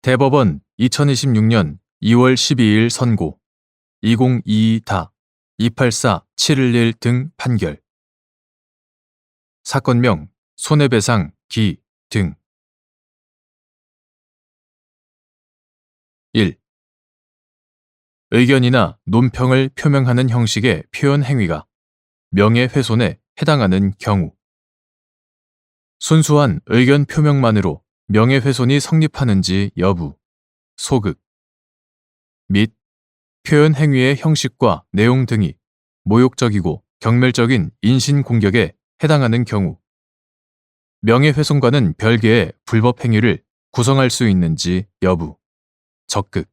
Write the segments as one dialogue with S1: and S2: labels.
S1: 대법원 2026년 2월 12일 선고 2022-284-711 등 판결. 사건명 손해배상 기 등. 1. 의견이나 논평을 표명하는 형식의 표현 행위가 명예훼손에 해당하는 경우. 순수한 의견 표명만으로 명예훼손이 성립하는지 여부, 소극, 및 표현 행위의 형식과 내용 등이 모욕적이고 경멸적인 인신공격에 해당하는 경우, 명예훼손과는 별개의 불법 행위를 구성할 수 있는지 여부, 적극.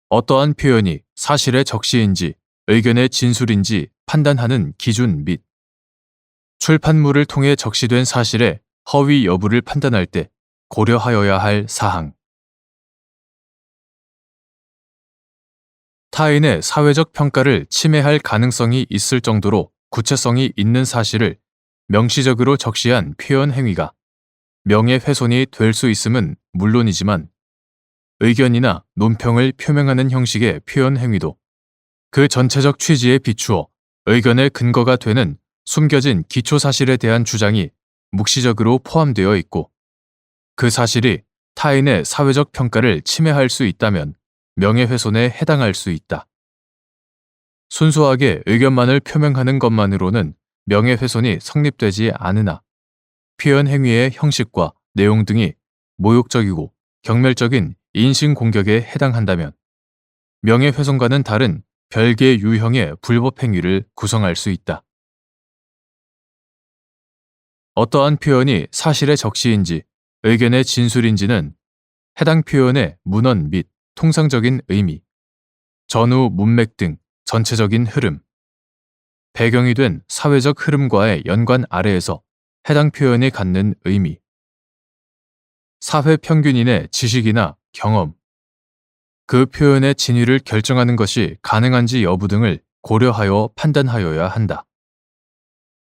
S1: 어떠한 표현이 사실의 적시인지 의견의 진술인지 판단하는 기준 및 출판물을 통해 적시된 사실의 허위 여부를 판단할 때 고려하여야 할 사항. 타인의 사회적 평가를 침해할 가능성이 있을 정도로 구체성이 있는 사실을 명시적으로 적시한 표현 행위가 명예훼손이 될 수 있음은 물론이지만 의견이나 논평을 표명하는 형식의 표현 행위도 그 전체적 취지에 비추어 의견의 근거가 되는 숨겨진 기초사실에 대한 주장이 묵시적으로 포함되어 있고 그 사실이 타인의 사회적 평가를 침해할 수 있다면 명예훼손에 해당할 수 있다. 순수하게 의견만을 표명하는 것만으로는 명예훼손이 성립되지 않으나 표현 행위의 형식과 내용 등이 모욕적이고 경멸적인 인신공격에 해당한다면 명예훼손과는 다른 별개 유형의 불법 행위를 구성할 수 있다. 어떠한 표현이 사실의 적시인지 의견의 진술인지는 해당 표현의 문헌 및 통상적인 의미, 전후 문맥 등 전체적인 흐름, 배경이 된 사회적 흐름과의 연관 아래에서 해당 표현이 갖는 의미, 사회 평균인의 지식이나 경험, 그 표현의 진위를 결정하는 것이 가능한지 여부 등을 고려하여 판단하여야 한다.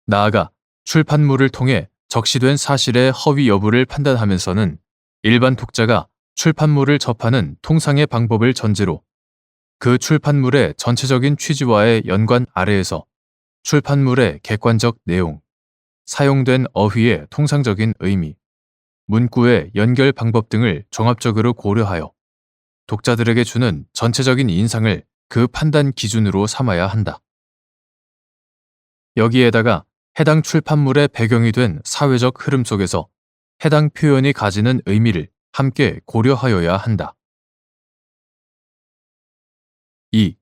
S1: 나아가 출판물을 통해 적시된 사실의 허위 여부를 판단하면서는 일반 독자가 출판물을 접하는 통상의 방법을 전제로 그 출판물의 전체적인 취지와의 연관 아래에서 출판물의 객관적 내용, 사용된 어휘의 통상적인 의미, 문구의 연결 방법 등을 종합적으로 고려하여 독자들에게 주는 전체적인 인상을 그 판단 기준으로 삼아야 한다. 여기에다가 해당 출판물의 배경이 된 사회적 흐름 속에서 해당 표현이 가지는 의미를 함께 고려하여야 한다. 2.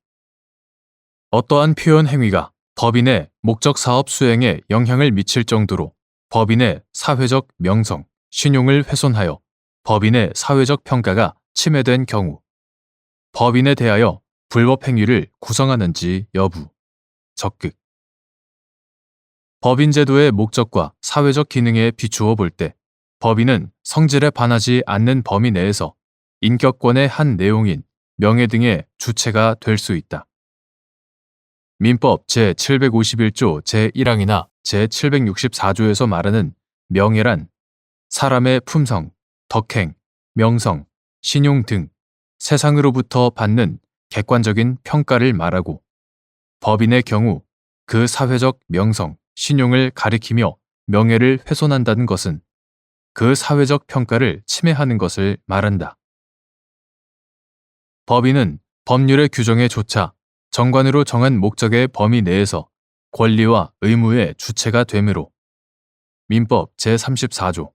S1: 어떠한 표현 행위가 법인의 목적 사업 수행에 영향을 미칠 정도로 법인의 사회적 명성, 신용을 훼손하여 법인의 사회적 평가가 침해된 경우, 법인에 대하여 불법 행위를 구성하는지 여부, 적극. 법인제도의 목적과 사회적 기능에 비추어 볼 때 법인은 성질에 반하지 않는 범위 내에서 인격권의 한 내용인 명예 등의 주체가 될 수 있다. 민법 제751조 제1항이나 제764조에서 말하는 명예란 사람의 품성, 덕행, 명성, 신용 등 세상으로부터 받는 객관적인 평가를 말하고 법인의 경우 그 사회적 명성, 신용을 가리키며 명예를 훼손한다는 것은 그 사회적 평가를 침해하는 것을 말한다. 법인은 법률의 규정에 조차 정관으로 정한 목적의 범위 내에서 권리와 의무의 주체가 되므로 민법 제34조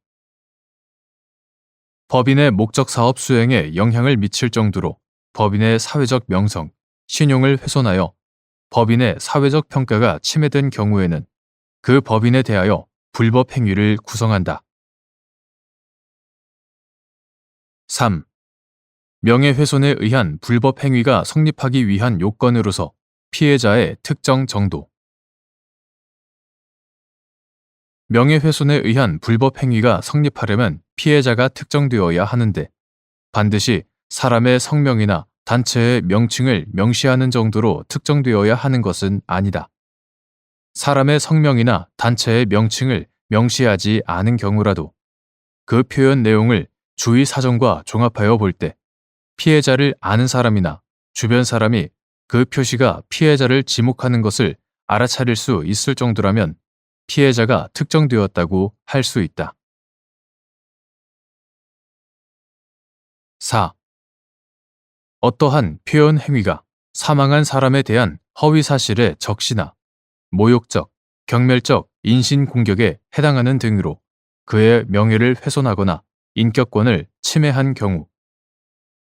S1: 법인의 목적 사업 수행에 영향을 미칠 정도로 법인의 사회적 명성, 신용을 훼손하여 법인의 사회적 평가가 침해된 경우에는 그 법인에 대하여 불법 행위를 구성한다. 3. 명예훼손에 의한 불법 행위가 성립하기 위한 요건으로서 피해자의 특정 정도. 명예훼손에 의한 불법 행위가 성립하려면 피해자가 특정되어야 하는데 반드시 사람의 성명이나 단체의 명칭을 명시하는 정도로 특정되어야 하는 것은 아니다. 사람의 성명이나 단체의 명칭을 명시하지 않은 경우라도 그 표현 내용을 주위 사정과 종합하여 볼 때 피해자를 아는 사람이나 주변 사람이 그 표시가 피해자를 지목하는 것을 알아차릴 수 있을 정도라면 피해자가 특정되었다고 할 수 있다. 4. 어떠한 표현 행위가 사망한 사람에 대한 허위 사실의 적시나 모욕적, 경멸적 인신공격에 해당하는 등으로 그의 명예를 훼손하거나 인격권을 침해한 경우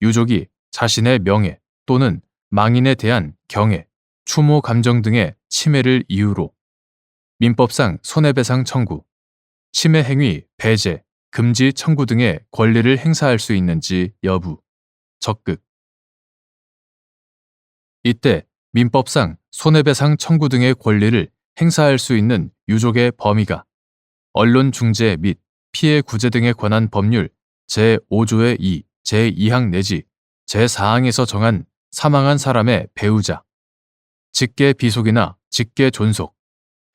S1: 유족이 자신의 명예 또는 망인에 대한 경애, 추모 감정 등의 침해를 이유로 민법상 손해배상 청구, 침해 행위 배제, 금지 청구 등의 권리를 행사할 수 있는지 여부, 적극. 이때 민법상 손해배상 청구 등의 권리를 행사할 수 있는 유족의 범위가 언론 중재 및 피해 구제 등에 관한 법률 제5조의 2, 제2항 내지 제4항에서 정한 사망한 사람의 배우자, 직계 비속이나 직계 존속,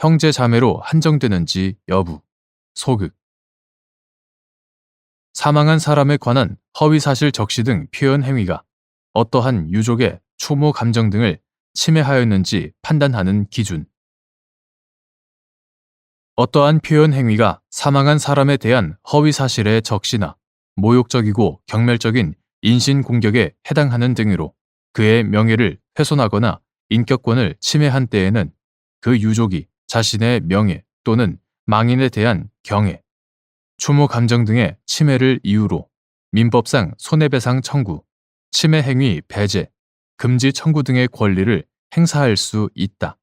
S1: 형제 자매로 한정되는지 여부, 소극. 사망한 사람에 관한 허위사실 적시 등 표현 행위가 어떠한 유족의 추모 감정 등을 침해하였는지 판단하는 기준. 어떠한 표현 행위가 사망한 사람에 대한 허위사실의 적시나 모욕적이고 경멸적인 인신공격에 해당하는 등으로 그의 명예를 훼손하거나 인격권을 침해한 때에는 그 유족이 자신의 명예 또는 망인에 대한 경애, 추모 감정 등의 침해를 이유로 민법상 손해배상 청구, 침해 행위 배제, 금지 청구 등의 권리를 행사할 수 있다.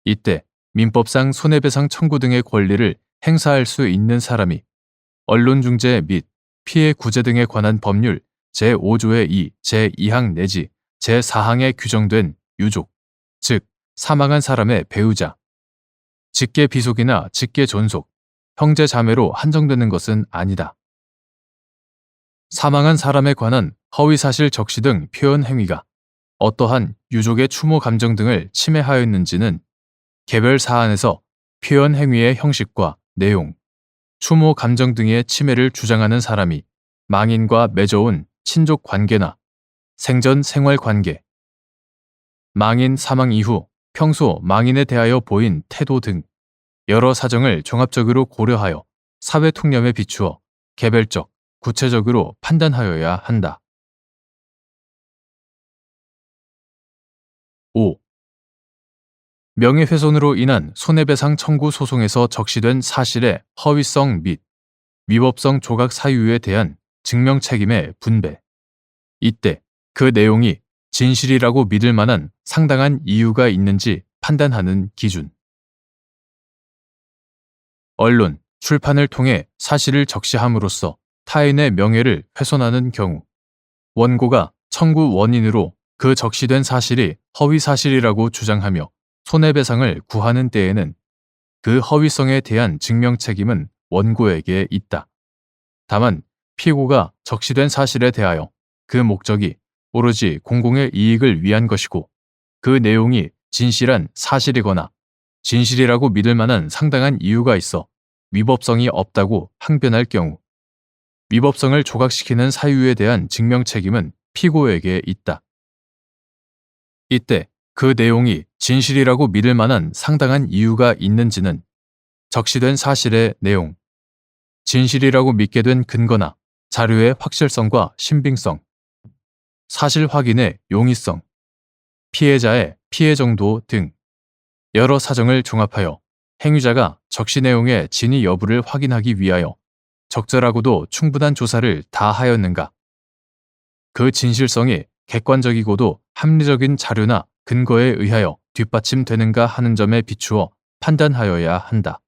S1: 이때 민법상 손해배상 청구 등의 권리를 행사할 수 있는 사람이 언론중재 및 피해 구제 등에 관한 법률 제5조의 2, 제2항 내지 제4항에 규정된 유족, 즉 사망한 사람의 배우자, 직계 비속이나 직계 존속, 형제 자매로 한정되는 것은 아니다. 사망한 사람에 관한 허위사실 적시 등 표현 행위가 어떠한 유족의 추모 감정 등을 침해하였는지는 개별 사안에서 표현 행위의 형식과 내용, 추모 감정 등의 침해를 주장하는 사람이 망인과 맺어온 친족 관계나 생전 생활 관계, 망인 사망 이후 평소 망인에 대하여 보인 태도 등 여러 사정을 종합적으로 고려하여 사회 통념에 비추어 개별적, 구체적으로 판단하여야 한다. 5. 명예훼손으로 인한 손해배상 청구 소송에서 적시된 사실의 허위성 및 위법성 조각 사유에 대한 증명 책임의 분배. 이때 그 내용이 진실이라고 믿을 만한 상당한 이유가 있는지 판단하는 기준. 언론, 출판을 통해 사실을 적시함으로써 타인의 명예를 훼손하는 경우 원고가 청구 원인으로 그 적시된 사실이 허위사실이라고 주장하며 손해배상을 구하는 때에는 그 허위성에 대한 증명 책임은 원고에게 있다. 다만 피고가 적시된 사실에 대하여 그 목적이 오로지 공공의 이익을 위한 것이고 그 내용이 진실한 사실이거나 진실이라고 믿을 만한 상당한 이유가 있어 위법성이 없다고 항변할 경우 위법성을 조각시키는 사유에 대한 증명 책임은 피고에게 있다. 이때 그 내용이 진실이라고 믿을 만한 상당한 이유가 있는지는 적시된 사실의 내용, 진실이라고 믿게 된 근거나 자료의 확실성과 신빙성, 사실 확인의 용이성, 피해자의 피해 정도 등 여러 사정을 종합하여 행위자가 적시 내용의 진위 여부를 확인하기 위하여 적절하고도 충분한 조사를 다하였는가, 그 진실성이 객관적이고도 합리적인 자료나 근거에 의하여 뒷받침되는가 하는 점에 비추어 판단하여야 한다.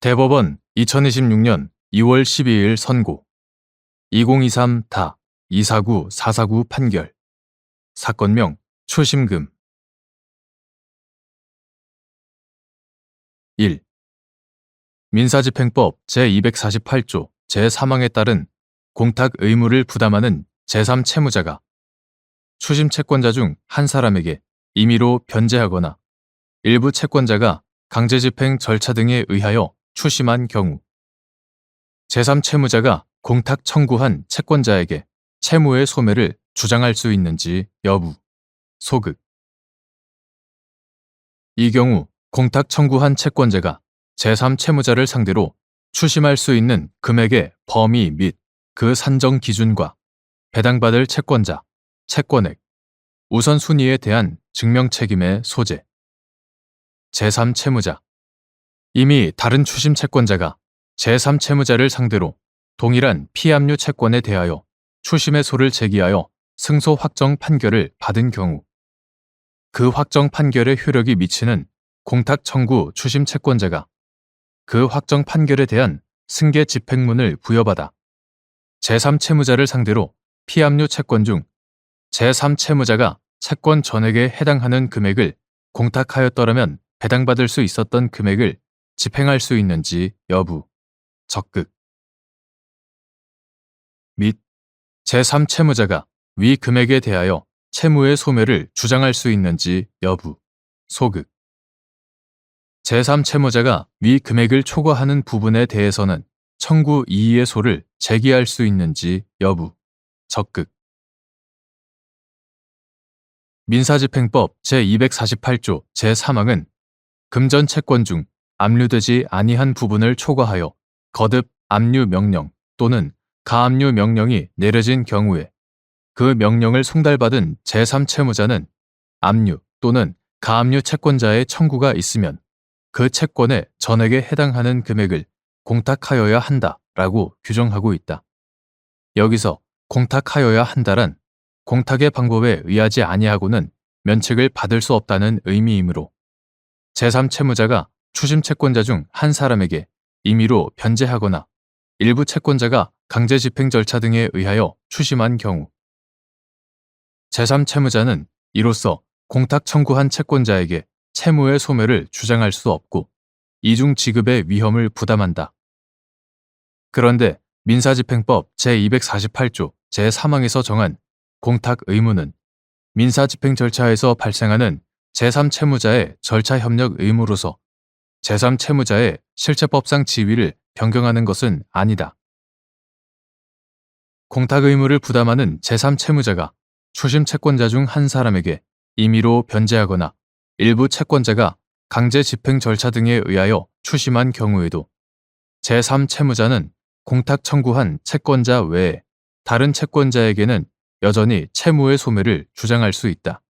S1: 대법원 2026년 2월 12일 선고 2023-249-449 판결 사건명 초심금 1. 민사집행법 제248조 제3항에 따른 공탁 의무를 부담하는 제3채무자가 추심 채권자 중 한 사람에게 임의로 변제하거나 일부 채권자가 강제집행 절차 등에 의하여 추심한 경우 제3채무자가 공탁 청구한 채권자에게 채무의 소멸을 주장할 수 있는지 여부, 소극. 이 경우 공탁 청구한 채권자가 제3채무자를 상대로 추심할 수 있는 금액의 범위 및 그 산정 기준과 배당받을 채권자, 채권액, 우선순위에 대한 증명 책임의 소재. 제3채무자. 이미 다른 추심 채권자가 제3채무자를 상대로 동일한 피압류 채권에 대하여 추심의 소를 제기하여 승소 확정 판결을 받은 경우 그 확정 판결의 효력이 미치는 공탁 청구 추심 채권자가 그 확정 판결에 대한 승계 집행문을 부여받아 제3채무자를 상대로 피압류 채권 중 제3채무자가 채권 전액에 해당하는 금액을 공탁하였더라면 배당받을 수 있었던 금액을 집행할 수 있는지 여부, 적극. 및 제3채무자가 위 금액에 대하여 채무의 소멸을 주장할 수 있는지 여부, 소극. 제3채무자가 위 금액을 초과하는 부분에 대해서는 청구 이의의 소를 제기할 수 있는지 여부, 적극. 민사집행법 제248조 제3항은 금전 채권 중 압류되지 아니한 부분을 초과하여 거듭 압류 명령 또는 가압류 명령이 내려진 경우에 그 명령을 송달받은 제3채무자는 압류 또는 가압류 채권자의 청구가 있으면 그 채권의 전액에 해당하는 금액을 공탁하여야 한다라고 규정하고 있다. 여기서 공탁하여야 한다란 공탁의 방법에 의하지 아니하고는 면책을 받을 수 없다는 의미이므로 제3채무자가 추심 채권자 중 한 사람에게 임의로 변제하거나 일부 채권자가 강제집행 절차 등에 의하여 추심한 경우 제3채무자는 이로써 공탁 청구한 채권자에게 채무의 소멸을 주장할 수 없고 이중 지급의 위험을 부담한다. 그런데 민사집행법 제248조 제3항에서 정한 공탁 의무는 민사집행 절차에서 발생하는 제3채무자의 절차 협력 의무로서 제3채무자의 실체법상 지위를 변경하는 것은 아니다. 공탁 의무를 부담하는 제3채무자가 추심 채권자 중 한 사람에게 임의로 변제하거나 일부 채권자가 강제 집행 절차 등에 의하여 추심한 경우에도 제3채무자는 공탁 청구한 채권자 외에 다른 채권자에게는 여전히 채무의 소멸을 주장할 수 있다.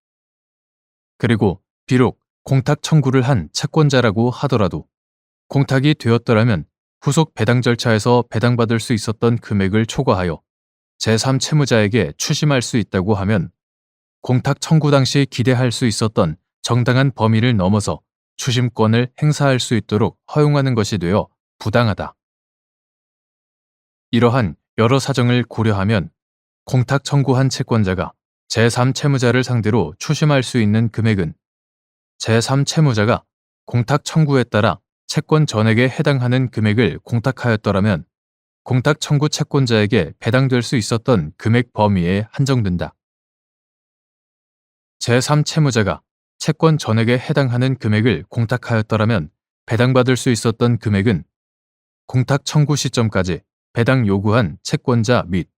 S1: 그리고 비록 공탁 청구를 한 채권자라고 하더라도 공탁이 되었더라면 후속 배당 절차에서 배당받을 수 있었던 금액을 초과하여 제3채무자에게 추심할 수 있다고 하면 공탁 청구 당시 기대할 수 있었던 정당한 범위를 넘어서 추심권을 행사할 수 있도록 허용하는 것이 되어 부당하다. 이러한 여러 사정을 고려하면 공탁 청구한 채권자가 제3채무자를 상대로 추심할 수 있는 금액은 제3채무자가 공탁 청구에 따라 채권 전액에 해당하는 금액을 공탁하였더라면 공탁 청구 채권자에게 배당될 수 있었던 금액 범위에 한정된다. 제3채무자가 채권 전액에 해당하는 금액을 공탁하였더라면 배당받을 수 있었던 금액은 공탁 청구 시점까지 배당 요구한 채권자 및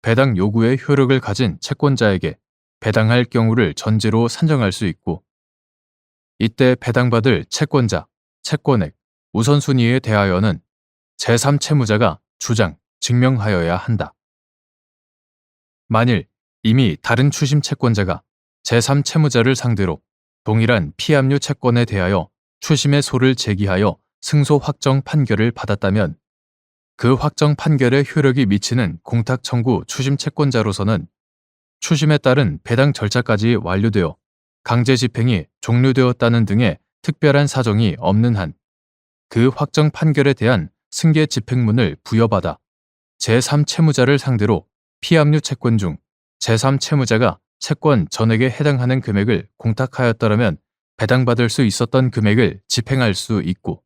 S1: 배당 요구의 효력을 가진 채권자에게 배당할 경우를 전제로 산정할 수 있고 이때 배당받을 채권자, 채권액, 우선순위에 대하여는 제3채무자가 주장, 증명하여야 한다. 만일 이미 다른 추심 채권자가 제3채무자를 상대로 동일한 피압류 채권에 대하여 추심의 소를 제기하여 승소 확정 판결을 받았다면 그 확정 판결의 효력이 미치는 공탁 청구 추심 채권자로서는 추심에 따른 배당 절차까지 완료되어 강제 집행이 종료되었다는 등의 특별한 사정이 없는 한 그 확정 판결에 대한 승계 집행문을 부여받아 제3채무자를 상대로 피압류 채권 중 제3채무자가 채권 전액에 해당하는 금액을 공탁하였더라면 배당받을 수 있었던 금액을 집행할 수 있고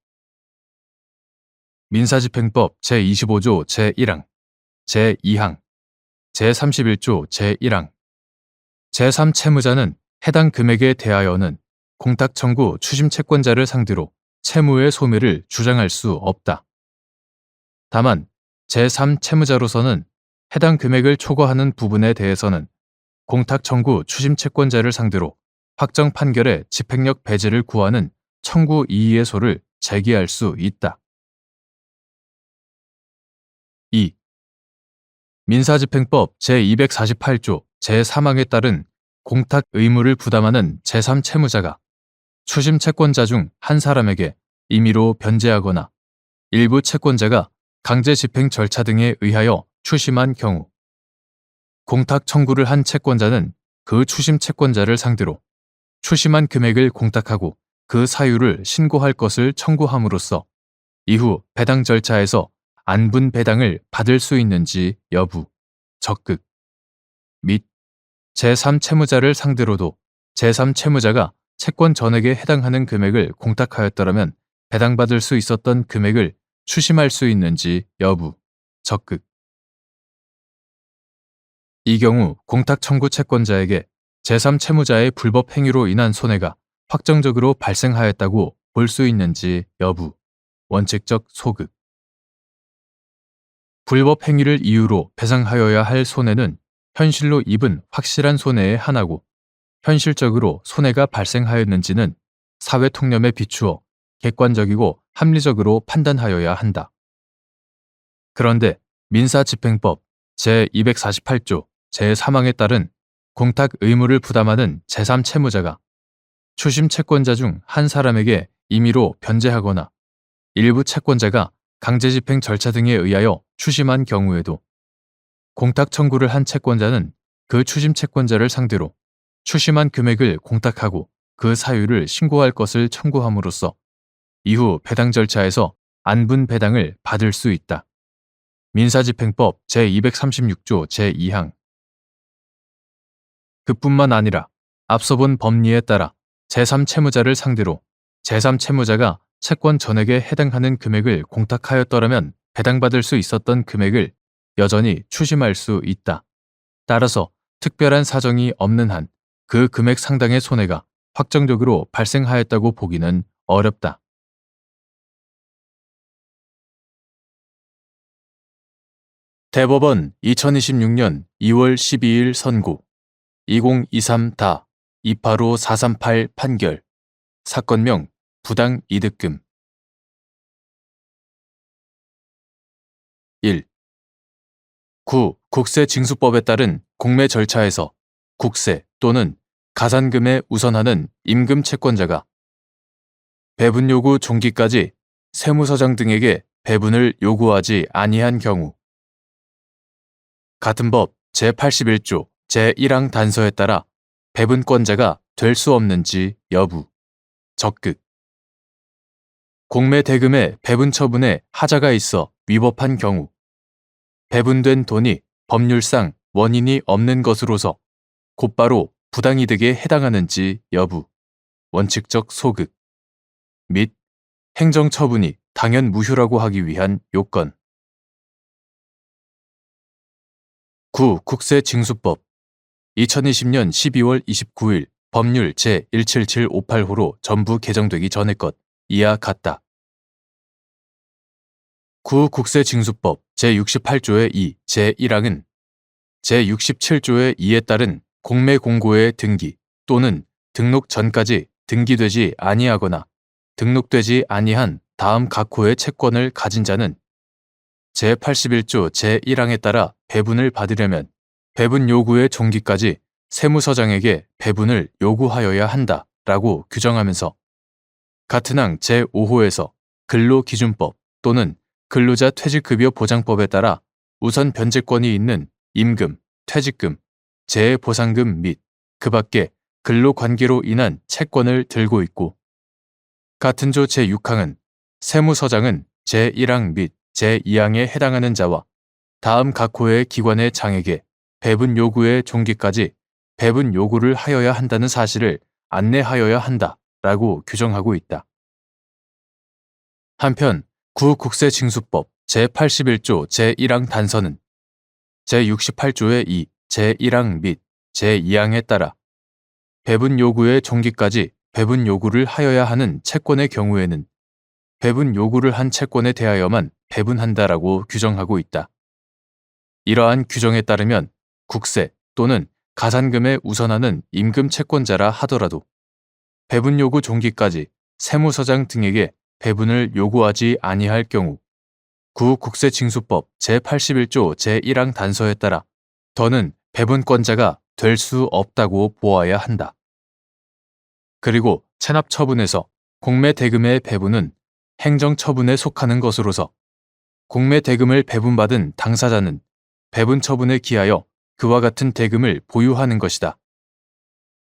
S1: 민사집행법 제25조 제1항, 제2항, 제31조 제1항 제3채무자는 해당 금액에 대하여는 공탁 청구 추심 채권자를 상대로 채무의 소멸을 주장할 수 없다. 다만 제3채무자로서는 해당 금액을 초과하는 부분에 대해서는 공탁 청구 추심 채권자를 상대로 확정 판결의 집행력 배제를 구하는 청구 이의소를 제기할 수 있다. 2. 민사집행법 제248조 제3항에 따른 공탁 의무를 부담하는 제3채무자가 추심 채권자 중 한 사람에게 임의로 변제하거나 일부 채권자가 강제 집행 절차 등에 의하여 추심한 경우 공탁 청구를 한 채권자는 그 추심 채권자를 상대로 추심한 금액을 공탁하고 그 사유를 신고할 것을 청구함으로써 이후 배당 절차에서 안분 배당을 받을 수 있는지 여부, 적극 및 제3채무자를 상대로도 제3채무자가 채권 전액에 해당하는 금액을 공탁하였더라면 배당받을 수 있었던 금액을 추심할 수 있는지 여부, 적극. 이 경우 공탁 청구 채권자에게 제3채무자의 불법 행위로 인한 손해가 확정적으로 발생하였다고 볼 수 있는지 여부, 원칙적 소극. 불법 행위를 이유로 배상하여야 할 손해는 현실로 입은 확실한 손해에 한하고 현실적으로 손해가 발생하였는지는 사회 통념에 비추어 객관적이고 합리적으로 판단하여야 한다. 그런데 민사집행법 제248조 제3항에 따른 공탁 의무를 부담하는 제3채무자가 추심 채권자 중 한 사람에게 임의로 변제하거나 일부 채권자가 강제집행 절차 등에 의하여 추심한 경우에도 공탁 청구를 한 채권자는 그 추심 채권자를 상대로 추심한 금액을 공탁하고 그 사유를 신고할 것을 청구함으로써 이후 배당 절차에서 안분 배당을 받을 수 있다. 민사집행법 제236조 제2항. 그뿐만 아니라 앞서 본 법리에 따라 제3채무자를 상대로 제3채무자가 채권 전액에 해당하는 금액을 공탁하였더라면 배당받을 수 있었던 금액을 여전히 추심할 수 있다. 따라서 특별한 사정이 없는 한 그 금액 상당의 손해가 확정적으로 발생하였다고 보기는 어렵다. 대법원 2026년 2월 12일 선고 2023-285438 판결 사건명 부당 이득금 1. 국세징수법에 따른 공매 절차에서 국세 또는 가산금에 우선하는 임금 채권자가 배분 요구 종기까지 세무서장 등에게 배분을 요구하지 아니한 경우 같은 법 제81조 제1항 단서에 따라 배분권자가 될 수 없는지 여부, 적극. 공매 대금의 배분 처분에 하자가 있어 위법한 경우 배분된 돈이 법률상 원인이 없는 것으로서 곧바로 부당이득에 해당하는지 여부, 원칙적 소극 및 행정처분이 당연 무효라고 하기 위한 요건. 국세징수법 2020년 12월 29일 법률 제17758호로 전부 개정되기 전의 것 이하 같다. 국세징수법 제68조의 2 제1항은 제67조의 2에 따른 공매 공고의 등기 또는 등록 전까지 등기되지 아니하거나 등록되지 아니한 다음 각호의 채권을 가진 자는 제81조 제1항에 따라 배분을 받으려면 배분 요구의 종기까지 세무서장에게 배분을 요구하여야 한다 라고 규정하면서 같은 항 제5호에서 근로기준법 또는 근로자 퇴직급여 보장법에 따라 우선 변제권이 있는 임금, 퇴직금, 재해보상금 및 그 밖에 근로관계로 인한 채권을 들고 있고 같은 조 제6항은 세무서장은 제1항 및 제2항에 해당하는 자와 다음 각호의 기관의 장에게 배분 요구의 종기까지 배분 요구를 하여야 한다는 사실을 안내하여야 한다 라고 규정하고 있다. 한편 국세징수법 제81조 제1항 단서는 제68조의 2 제1항 및 제2항에 따라 배분 요구의 종기까지 배분 요구를 하여야 하는 채권의 경우에는 배분 요구를 한 채권에 대하여만 배분한다라고 규정하고 있다. 이러한 규정에 따르면 국세 또는 가산금에 우선하는 임금 채권자라 하더라도 배분 요구 종기까지 세무서장 등에게 배분을 요구하지 아니할 경우 국세징수법 제81조 제1항 단서에 따라 더는 배분권자가 될 수 없다고 보아야 한다. 그리고 체납처분에서 공매대금의 배분은 행정처분에 속하는 것으로서 공매대금을 배분받은 당사자는 배분처분에 기하여 그와 같은 대금을 보유하는 것이다.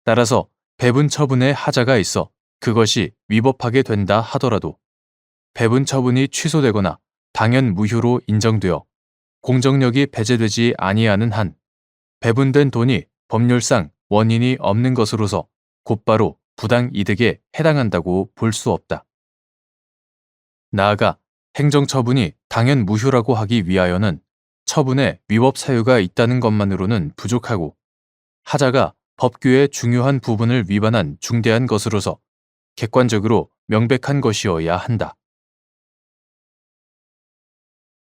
S1: 따라서 배분처분에 하자가 있어 그것이 위법하게 된다 하더라도 배분처분이 취소되거나 당연 무효로 인정되어 공정력이 배제되지 아니하는 한 배분된 돈이 법률상 원인이 없는 것으로서 곧바로 부당이득에 해당한다고 볼 수 없다. 나아가 행정처분이 당연 무효라고 하기 위하여는 처분에 위법 사유가 있다는 것만으로는 부족하고 하자가 법규의 중요한 부분을 위반한 중대한 것으로서 객관적으로 명백한 것이어야 한다.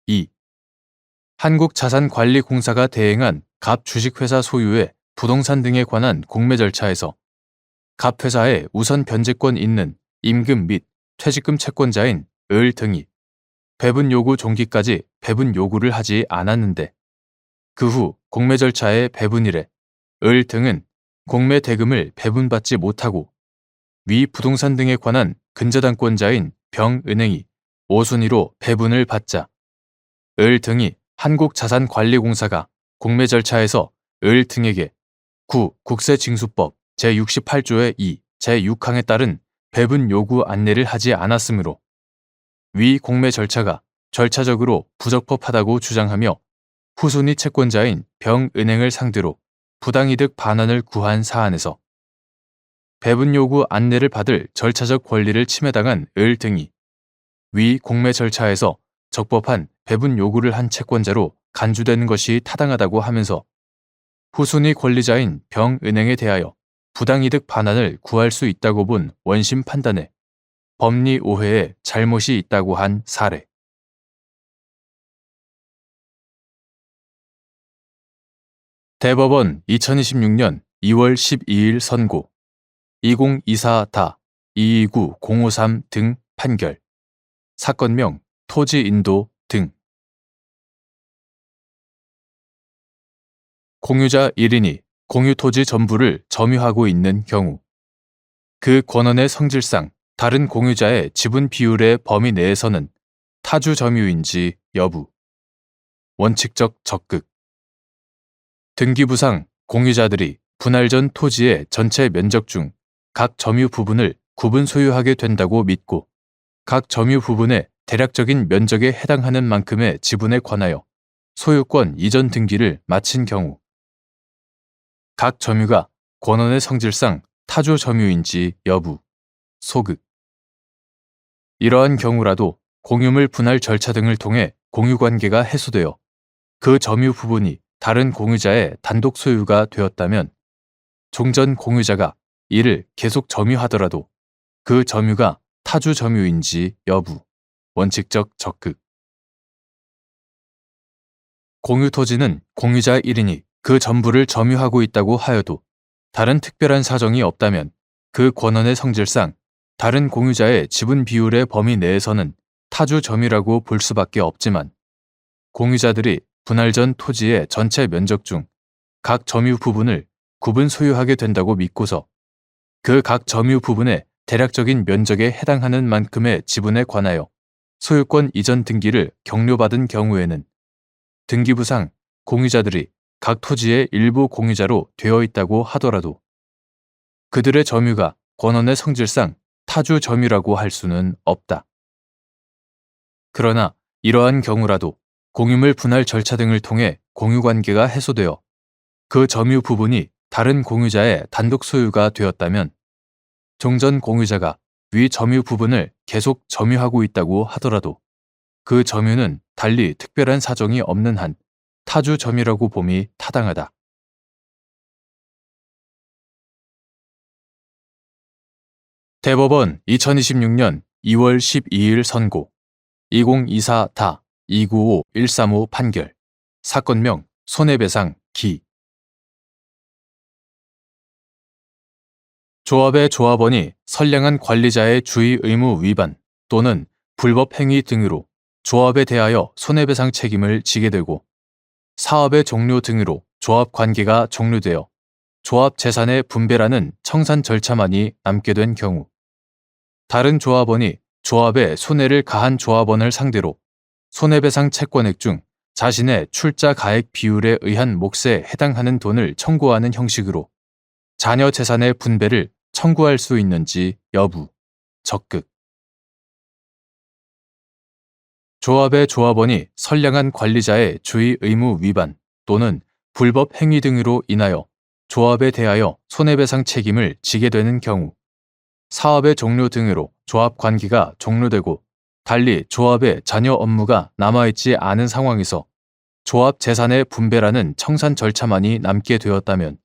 S1: 2. 한국자산관리공사가 대행한 갑 주식회사 소유의 부동산 등에 관한 공매 절차에서 갑 회사에 우선 변제권 있는 임금 및 퇴직금 채권자인 을 등이 배분 요구 종기까지 배분 요구를 하지 않았는데 그 후 공매 절차의 배분일에 을 등은 공매 대금을 배분받지 못하고 위 부동산 등에 관한 근저당권자인 병은행이 5순위로 배분을 받자 을 등이 한국자산관리공사가 공매 절차에서 을 등에게 국세징수법 제68조의 2, 제6항에 따른 배분 요구 안내를 하지 않았으므로 위 공매 절차가 절차적으로 부적법하다고 주장하며 후순위 채권자인 병은행을 상대로 부당이득 반환을 구한 사안에서 배분 요구 안내를 받을 절차적 권리를 침해당한 을 등이 위 공매 절차에서 적법한 배분 요구를 한 채권자로 간주되는 것이 타당하다고 하면서 후순위 권리자인 병은행에 대하여 부당이득 반환을 구할 수 있다고 본 원심 판단에 법리 오해에 잘못이 있다고 한 사례. 대법원 2026년 2월 12일 선고 2024-229-053 등 판결 사건명 토지인도 등 공유자 1인이 공유토지 전부를 점유하고 있는 경우 그 권한의 성질상 다른 공유자의 지분 비율의 범위 내에서는 타주 점유인지 여부 원칙적 적극 등기부상 공유자들이 분할 전 토지의 전체 면적 중 각 점유 부분을 구분 소유하게 된다고 믿고 각 점유 부분의 대략적인 면적에 해당하는 만큼의 지분에 관하여 소유권 이전 등기를 마친 경우 각 점유가 권한의 성질상 타주 점유인지 여부 소극 이러한 경우라도 공유물 분할 절차 등을 통해 공유관계가 해소되어 그 점유 부분이 다른 공유자의 단독 소유가 되었다면 종전 공유자가 이를 계속 점유하더라도 그 점유가 타주 점유인지 여부 원칙적 적극 공유토지는 공유자 1인이 그 전부를 점유하고 있다고 하여도 다른 특별한 사정이 없다면 그 권한의 성질상 다른 공유자의 지분 비율의 범위 내에서는 타주 점유라고 볼 수밖에 없지만 공유자들이 분할 전 토지의 전체 면적 중 각 점유 부분을 구분 소유하게 된다고 믿고서 그 각 점유 부분의 대략적인 면적에 해당하는 만큼의 지분에 관하여 소유권 이전 등기를 격려받은 경우에는 등기부상 공유자들이 각 토지의 일부 공유자로 되어 있다고 하더라도 그들의 점유가 권한의 성질상 타주 점유라고 할 수는 없다. 그러나 이러한 경우라도 공유물 분할 절차 등을 통해 공유관계가 해소되어 그 점유 부분이 다른 공유자의 단독 소유가 되었다면 종전 공유자가 위 점유 부분을 계속 점유하고 있다고 하더라도 그 점유는 달리 특별한 사정이 없는 한 타주 점유라고 봄이 타당하다. 대법원 2026년 2월 12일 선고 2024-295135 판결 사건명 손해배상 기 조합의 조합원이 선량한 관리자의 주의 의무 위반 또는 불법 행위 등으로 조합에 대하여 손해배상 책임을 지게 되고 사업의 종료 등으로 조합 관계가 종료되어 조합 재산의 분배라는 청산 절차만이 남게 된 경우 다른 조합원이 조합에 손해를 가한 조합원을 상대로 손해배상 채권액 중 자신의 출자 가액 비율에 의한 몫에 해당하는 돈을 청구하는 형식으로 자녀 재산의 분배를 청구할 수 있는지 여부, 적극. 조합의 조합원이 선량한 관리자의 주의 의무 위반 또는 불법 행위 등으로 인하여 조합에 대하여 손해배상 책임을 지게 되는 경우 사업의 종료 등으로 조합 관계가 종료되고 달리 조합의 자녀 업무가 남아있지 않은 상황에서 조합 재산의 분배라는 청산 절차만이 남게 되었다면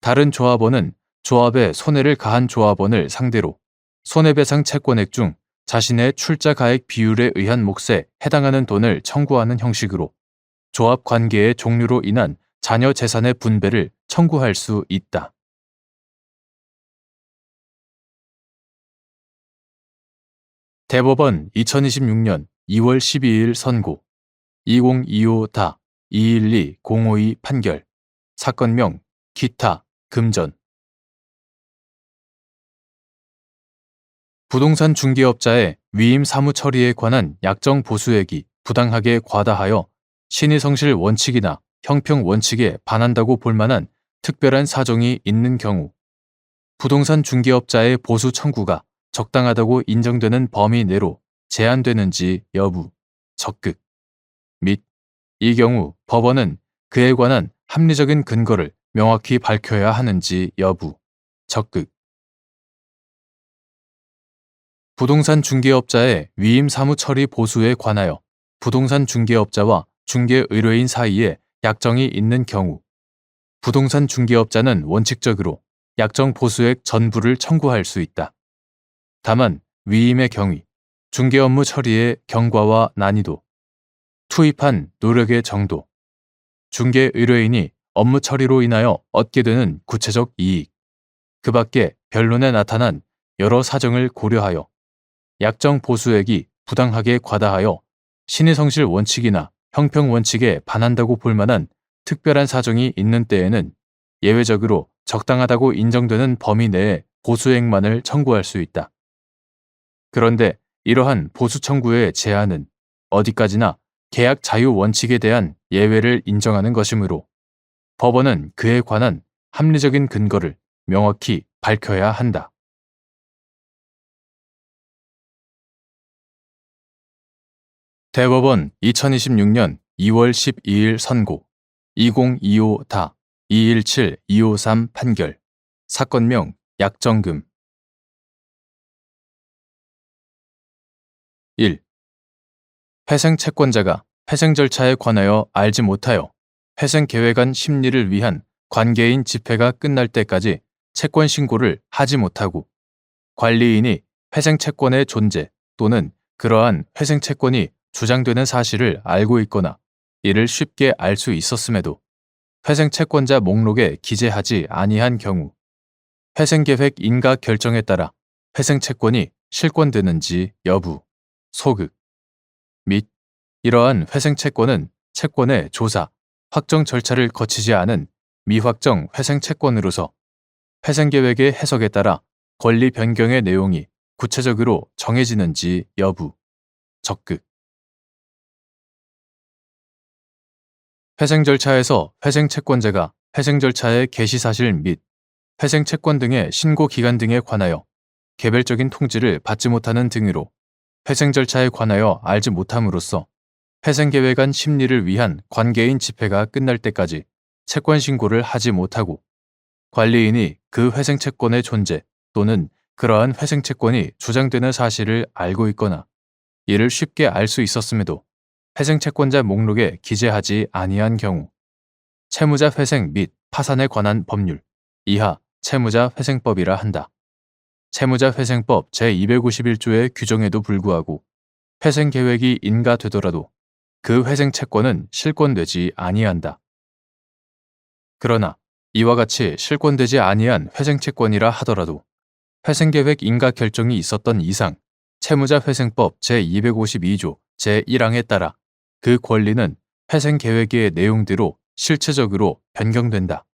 S1: 다른 조합원은 조합에 손해를 가한 조합원을 상대로 손해배상 채권액 중 자신의 출자 가액 비율에 의한 몫에 해당하는 돈을 청구하는 형식으로 조합 관계의 종료로 인한 자녀 재산의 분배를 청구할 수 있다. 대법원 2026년 2월 12일 선고 2025-212-052 판결 사건명 기타 금전 부동산 중개업자의 위임 사무 처리에 관한 약정 보수액이 부당하게 과다하여 신의성실 원칙이나 형평 원칙에 반한다고 볼 만한 특별한 사정이 있는 경우 부동산 중개업자의 보수 청구가 적당하다고 인정되는 범위 내로 제한되는지 여부, 적극 및 이 경우 법원은 그에 관한 합리적인 근거를 명확히 밝혀야 하는지 여부, 적극 부동산 중개업자의 위임 사무 처리 보수에 관하여 부동산 중개업자와 중개 의뢰인 사이에 약정이 있는 경우 부동산 중개업자는 원칙적으로 약정 보수액 전부를 청구할 수 있다. 다만 위임의 경위, 중개 업무 처리의 경과와 난이도, 투입한 노력의 정도, 중개 의뢰인이 업무 처리로 인하여 얻게 되는 구체적 이익, 그 밖에 변론에 나타난 여러 사정을 고려하여 약정 보수액이 부당하게 과다하여 신의성실 원칙이나 형평 원칙에 반한다고 볼 만한 특별한 사정이 있는 때에는 예외적으로 적당하다고 인정되는 범위 내에 보수액만을 청구할 수 있다. 그런데 이러한 보수 청구의 제한은 어디까지나 계약 자유 원칙에 대한 예외를 인정하는 것이므로 법원은 그에 관한 합리적인 근거를 명확히 밝혀야 한다. 대법원 2026년 2월 12일 선고 2025-217-253 판결 사건명 약정금 1. 회생 채권자가 회생 절차에 관하여 알지 못하여 회생 계획안 심리를 위한 관계인 집회가 끝날 때까지 채권 신고를 하지 못하고 관리인이 회생 채권의 존재 또는 그러한 회생 채권이 주장되는 사실을 알고 있거나 이를 쉽게 알 수 있었음에도 회생 채권자 목록에 기재하지 아니한 경우 회생 계획 인가 결정에 따라 회생 채권이 실권되는지 여부, 소극 및 이러한 회생 채권은 채권의 조사, 확정 절차를 거치지 않은 미확정 회생 채권으로서 회생 계획의 해석에 따라 권리 변경의 내용이 구체적으로 정해지는지 여부, 적극 회생 절차에서 회생 채권자가 회생 절차의 개시 사실 및 회생 채권 등의 신고 기간 등에 관하여 개별적인 통지를 받지 못하는 등으로 회생 절차에 관하여 알지 못함으로써 회생 계획안 심리를 위한 관계인 집회가 끝날 때까지 채권 신고를 하지 못하고 관리인이 그 회생 채권의 존재 또는 그러한 회생 채권이 주장되는 사실을 알고 있거나 이를 쉽게 알 수 있었음에도 회생 채권자 목록에 기재하지 아니한 경우 채무자 회생 및 파산에 관한 법률 이하 채무자 회생법이라 한다. 채무자회생법 제251조의 규정에도 불구하고 회생계획이 인가되더라도 그 회생채권은 실권되지 아니한다. 그러나 이와 같이 실권되지 아니한 회생채권이라 하더라도 회생계획 인가 결정이 있었던 이상 채무자회생법 제252조 제1항에 따라 그 권리는 회생계획의 내용대로 실체적으로 변경된다.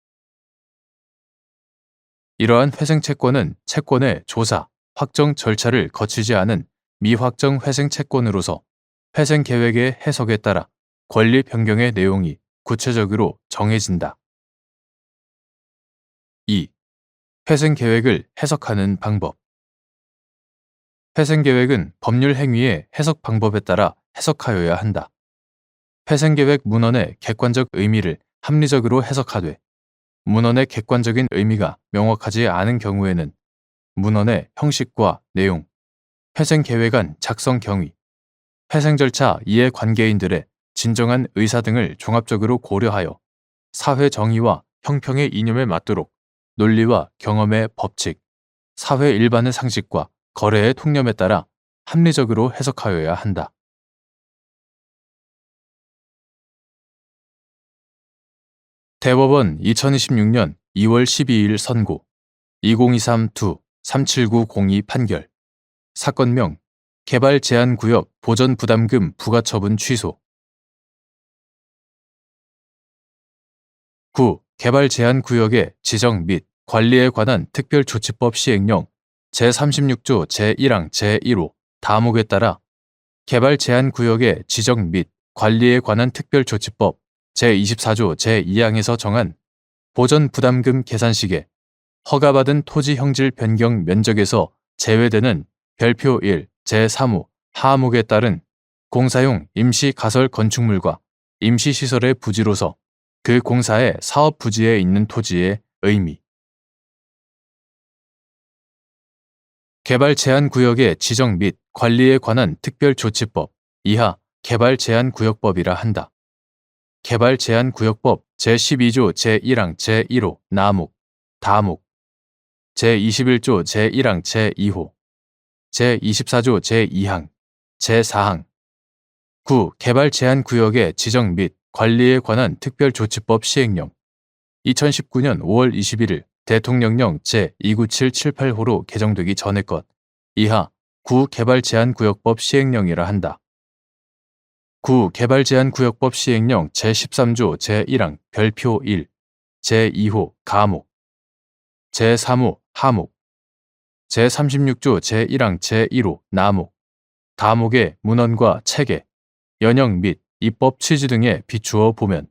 S1: 이러한 회생채권은 채권의 조사, 확정 절차를 거치지 않은 미확정 회생채권으로서 회생계획의 해석에 따라 권리 변경의 내용이 구체적으로 정해진다. 2. 회생계획을 해석하는 방법. 회생계획은 법률 행위의 해석 방법에 따라 해석하여야 한다. 회생계획 문헌의 객관적 의미를 합리적으로 해석하되 문헌의 객관적인 의미가 명확하지 않은 경우에는 문헌의 형식과 내용, 회생계획안 작성 경위, 회생절차 이해관계인들의 진정한 의사 등을 종합적으로 고려하여 사회 정의와 형평의 이념에 맞도록 논리와 경험의 법칙, 사회 일반의 상식과 거래의 통념에 따라 합리적으로 해석하여야 한다. 대법원 2026년 2월 12일 선고 2023-2-37902 판결 사건명 개발제한구역 보전부담금 부과처분 취소 9. 개발제한구역의 지정 및 관리에 관한 특별조치법 시행령 제36조 제1항 제1호 다목에 따라 개발제한구역의 지정 및 관리에 관한 특별조치법 제24조 제2항에서 정한 보전부담금 계산식에 허가받은 토지 형질 변경 면적에서 제외되는 별표 1 제3호 하목에 따른 공사용 임시가설 건축물과 임시시설의 부지로서 그 공사의 사업 부지에 있는 토지의 의미. 개발제한구역의 지정 및 관리에 관한 특별조치법 이하 개발제한구역법이라 한다. 개발제한구역법 제12조 제1항 제1호 나목, 다목, 제21조 제1항 제2호, 제24조 제2항, 제4항 9. 개발제한구역의 지정 및 관리에 관한 특별조치법 시행령 2019년 5월 21일 대통령령 제29778호로 개정되기 전의 것 이하 9. 개발제한구역법 시행령이라 한다. 9. 개발제한구역법 시행령 제13조 제1항 별표 1 제2호 가목 제3호 하목 제36조 제1항 제1호 나목 다목의 문헌과 체계, 연영 및 입법 취지 등에 비추어 보면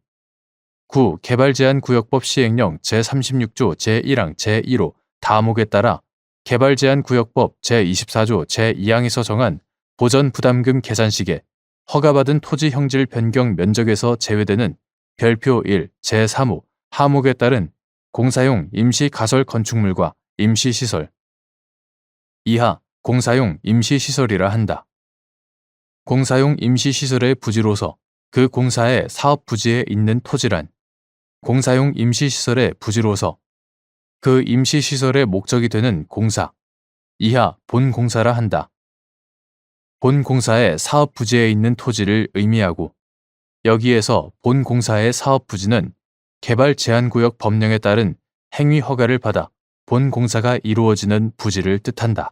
S1: 9. 개발제한구역법 시행령 제36조 제1항 제1호 다목에 따라 개발제한구역법 제24조 제2항에서 정한 보전부담금 계산식에 허가받은 토지 형질 변경 면적에서 제외되는 별표 1 제3호 하목에 따른 공사용 임시가설 건축물과 임시시설 이하 공사용 임시시설이라 한다. 공사용 임시시설의 부지로서 그 공사의 사업 부지에 있는 토지란 공사용 임시시설의 부지로서 그 임시시설의 목적이 되는 공사 이하 본공사라 한다. 본공사의 사업 부지에 있는 토지를 의미하고 여기에서 본공사의 사업 부지는 개발제한구역 법령에 따른 행위 허가를 받아 본공사가 이루어지는 부지를 뜻한다.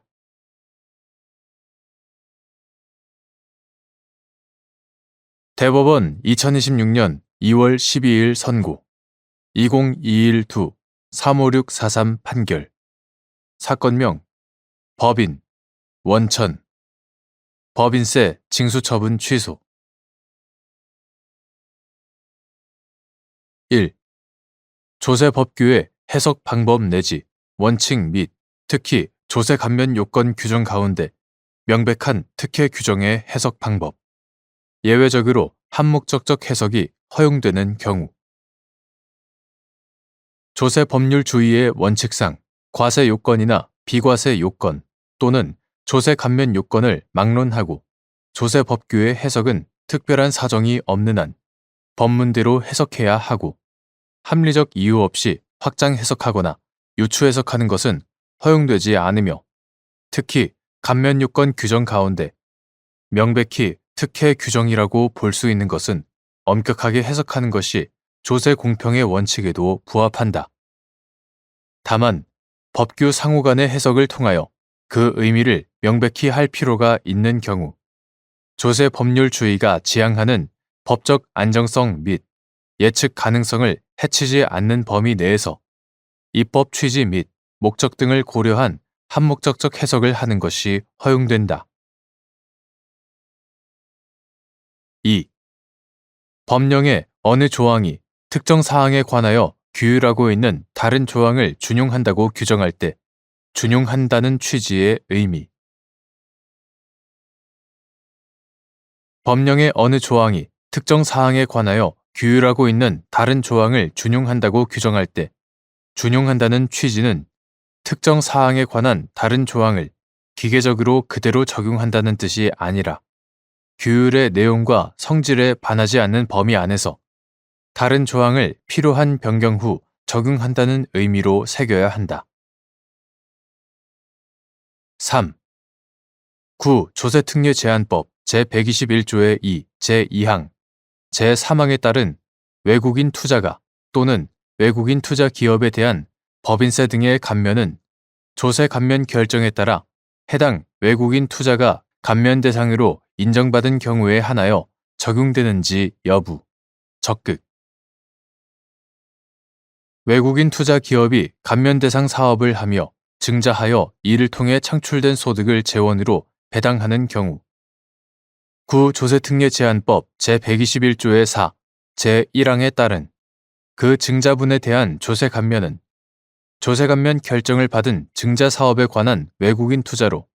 S1: 대법원 2026년 2월 12일 선고 2021-2-35643 판결 사건명 법인 원천 법인세 징수처분 취소 1. 조세법규의 해석 방법 내지 원칙 및 특히 조세 감면 요건 규정 가운데 명백한 특혜 규정의 해석 방법 예외적으로 한목적적 해석이 허용되는 경우 조세 법률 주의의 원칙상 과세 요건이나 비과세 요건 또는 조세 감면 요건을 막론하고 조세 법규의 해석은 특별한 사정이 없는 한 법문대로 해석해야 하고 합리적 이유 없이 확장 해석하거나 유추 해석하는 것은 허용되지 않으며 특히 감면 요건 규정 가운데 명백히 특혜 규정이라고 볼 수 있는 것은 엄격하게 해석하는 것이 조세 공평의 원칙에도 부합한다. 다만 법규 상호 간의 해석을 통하여 그 의미를 명백히 할 필요가 있는 경우 조세 법률주의가 지향하는 법적 안정성 및 예측 가능성을 해치지 않는 범위 내에서 입법 취지 및 목적 등을 고려한 한목적적 해석을 하는 것이 허용된다. 2. 법령의 어느 조항이 특정 사항에 관하여 규율하고 있는 다른 조항을 준용한다고 규정할 때 준용한다는 취지의 의미. 법령의 어느 조항이 특정 사항에 관하여 규율하고 있는 다른 조항을 준용한다고 규정할 때 준용한다는 취지는 특정 사항에 관한 다른 조항을 기계적으로 그대로 적용한다는 뜻이 아니라 규율의 내용과 성질에 반하지 않는 범위 안에서 다른 조항을 필요한 변경 후 적용한다는 의미로 새겨야 한다. 3. 구 조세특례제한법 제121조의 2, 제2항, 제3항에 따른 외국인 투자가 또는 외국인 투자 기업에 대한 법인세 등의 감면은 조세 감면 결정에 따라 해당 외국인 투자가 감면 대상으로 인정받은 경우에 한하여 적용되는지 여부, 적극. 외국인 투자 기업이 감면 대상 사업을 하며 증자하여 이를 통해 창출된 소득을 재원으로 배당하는 경우 구 조세특례제한법 제121조의 4, 제1항에 따른 그 증자분에 대한 조세 감면은 조세 감면 결정을 받은 증자 사업에 관한 외국인 투자로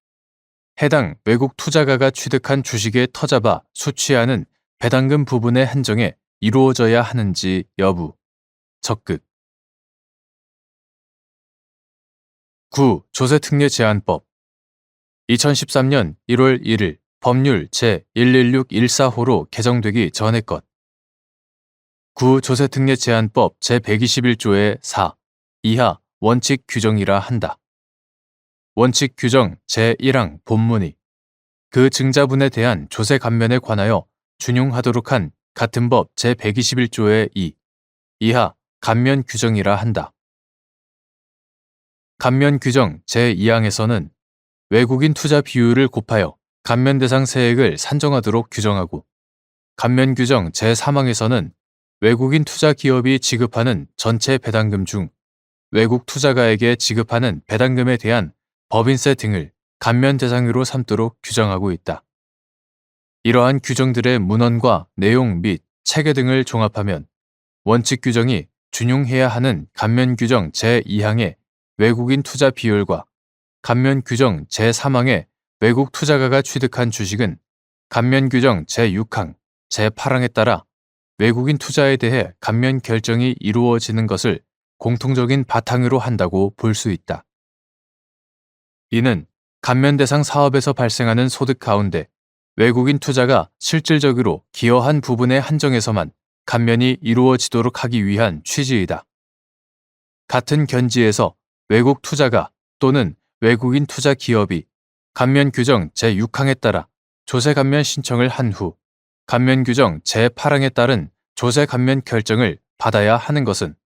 S1: 해당 외국 투자가가 취득한 주식에 터잡아 수취하는 배당금 부분에 한정해 이루어져야 하는지 여부, 적극. 9. 조세특례제한법 2013년 1월 1일 법률 제11614호로 개정되기 전의 것. 9. 조세특례제한법 제121조의 4 이하 원칙 규정이라 한다. 원칙 규정 제1항 본문이 그 증자분에 대한 조세 감면에 관하여 준용하도록 한 같은 법 제121조의 2 이하 감면 규정이라 한다. 감면 규정 제2항에서는 외국인 투자 비율을 곱하여 감면 대상 세액을 산정하도록 규정하고 감면 규정 제3항에서는 외국인 투자 기업이 지급하는 전체 배당금 중 외국 투자가에게 지급하는 배당금에 대한 법인세 등을 감면 대상으로 삼도록 규정하고 있다. 이러한 규정들의 문헌과 내용 및 체계 등을 종합하면 원칙 규정이 준용해야 하는 감면 규정 제2항의 외국인 투자 비율과 감면 규정 제3항의 외국 투자가가 취득한 주식은 감면 규정 제6항, 제8항에 따라 외국인 투자에 대해 감면 결정이 이루어지는 것을 공통적인 바탕으로 한다고 볼 수 있다. 이는 감면 대상 사업에서 발생하는 소득 가운데 외국인 투자가 실질적으로 기여한 부분에 한정해서만 감면이 이루어지도록 하기 위한 취지이다. 같은 견지에서 외국 투자가 또는 외국인 투자 기업이 감면 규정 제6항에 따라 조세 감면 신청을 한 후 감면 규정 제8항에 따른 조세 감면 결정을 받아야 하는 것은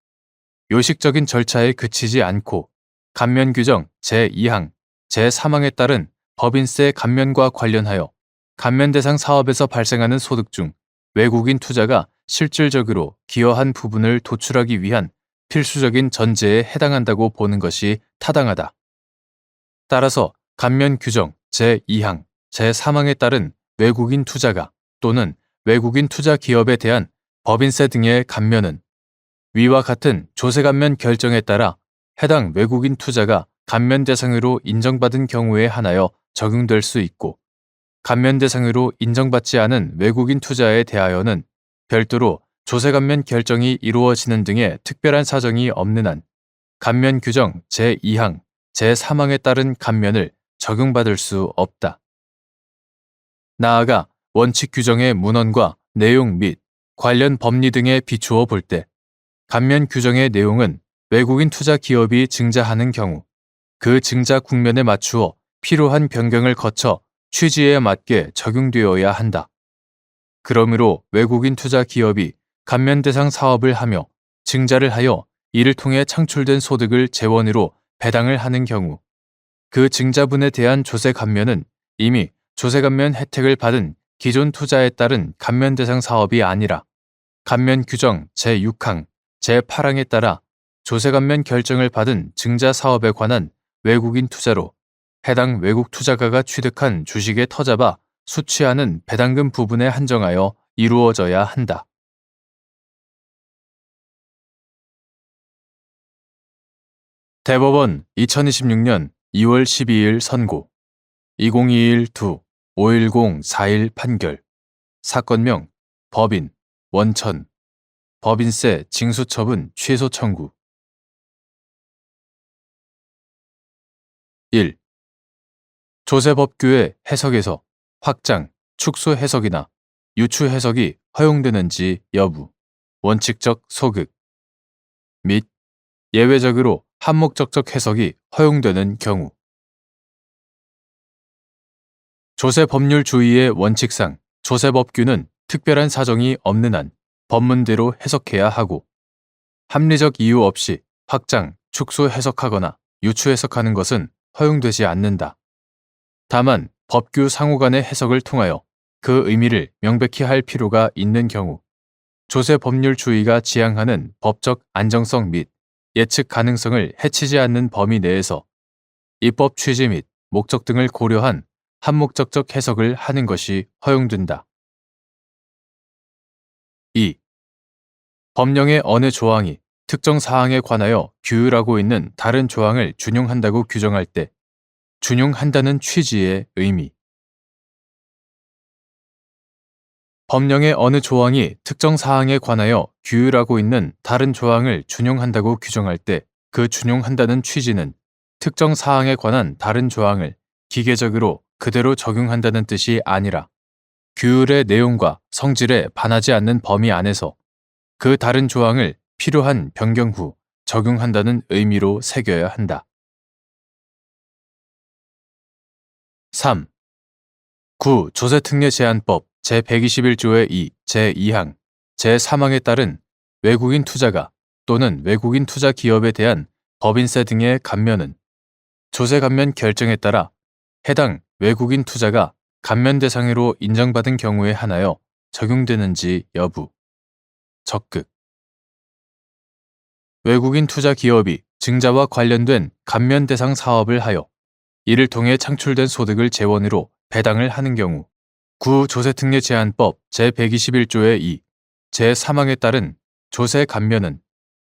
S1: 요식적인 절차에 그치지 않고 감면 규정 제2항, 제3항에 따른 법인세 감면과 관련하여 감면 대상 사업에서 발생하는 소득 중 외국인 투자가 실질적으로 기여한 부분을 도출하기 위한 필수적인 전제에 해당한다고 보는 것이 타당하다. 따라서 감면 규정 제2항, 제3항에 따른 외국인 투자가 또는 외국인 투자 기업에 대한 법인세 등의 감면은 위와 같은 조세 감면 결정에 따라 해당 외국인 투자가 감면 대상으로 인정받은 경우에 한하여 적용될 수 있고 감면 대상으로 인정받지 않은 외국인 투자에 대하여는 별도로 조세 감면 결정이 이루어지는 등의 특별한 사정이 없는 한 감면 규정 제2항, 제3항에 따른 감면을 적용받을 수 없다. 나아가 원칙 규정의 문헌과 내용 및 관련 법리 등에 비추어 볼 때 감면 규정의 내용은 외국인 투자 기업이 증자하는 경우 그 증자 국면에 맞추어 필요한 변경을 거쳐 취지에 맞게 적용되어야 한다. 그러므로 외국인 투자 기업이 감면 대상 사업을 하며 증자를 하여 이를 통해 창출된 소득을 재원으로 배당을 하는 경우 그 증자분에 대한 조세 감면은 이미 조세 감면 혜택을 받은 기존 투자에 따른 감면 대상 사업이 아니라 감면 규정 제6항, 제8항에 따라 조세 감면 결정을 받은 증자 사업에 관한 외국인 투자로 해당 외국 투자가가 취득한 주식에 터잡아 수취하는 배당금 부분에 한정하여 이루어져야 한다. 대법원 2026년 2월 12일 선고 2021-2 510-41 판결 사건명 법인 원천 법인세 징수처분 취소 청구 1. 조세법규의 해석에서 확장, 축소 해석이나 유추 해석이 허용되는지 여부, 원칙적 소극 및 예외적으로 한목적적 해석이 허용되는 경우 조세법률주의의 원칙상 조세법규는 특별한 사정이 없는 한 법문대로 해석해야 하고 합리적 이유 없이 확장, 축소 해석하거나 유추 해석하는 것은 허용되지 않는다. 다만 법규 상호 간의 해석을 통하여 그 의미를 명백히 할 필요가 있는 경우 조세법률주의가 지향하는 법적 안정성 및 예측 가능성을 해치지 않는 범위 내에서 입법 취지 및 목적 등을 고려한 한목적적 해석을 하는 것이 허용된다. 2. 법령의 어느 조항이 특정 사항에 관하여 규율하고 있는 다른 조항을 준용한다고 규정할 때 준용한다는 취지의 의미. 법령의 어느 조항이 특정 사항에 관하여 규율하고 있는 다른 조항을 준용한다고 규정할 때 그 준용한다는 취지는 특정 사항에 관한 다른 조항을 기계적으로 그대로 적용한다는 뜻이 아니라 규율의 내용과 성질에 반하지 않는 범위 안에서 그 다른 조항을 필요한 변경 후 적용한다는 의미로 새겨야 한다. 3. 조세특례제한법 제121조의 2, 제2항, 제3항에 따른 외국인 투자가 또는 외국인 투자 기업에 대한 법인세 등의 감면은 조세 감면 결정에 따라 해당 외국인 투자가 감면 대상으로 인정받은 경우에 한하여 적용되는지 여부, 적극. 외국인 투자 기업이 증자와 관련된 감면 대상 사업을 하여 이를 통해 창출된 소득을 재원으로 배당을 하는 경우 조세특례제한법 제121조의 2, 제3항에 따른 조세 감면은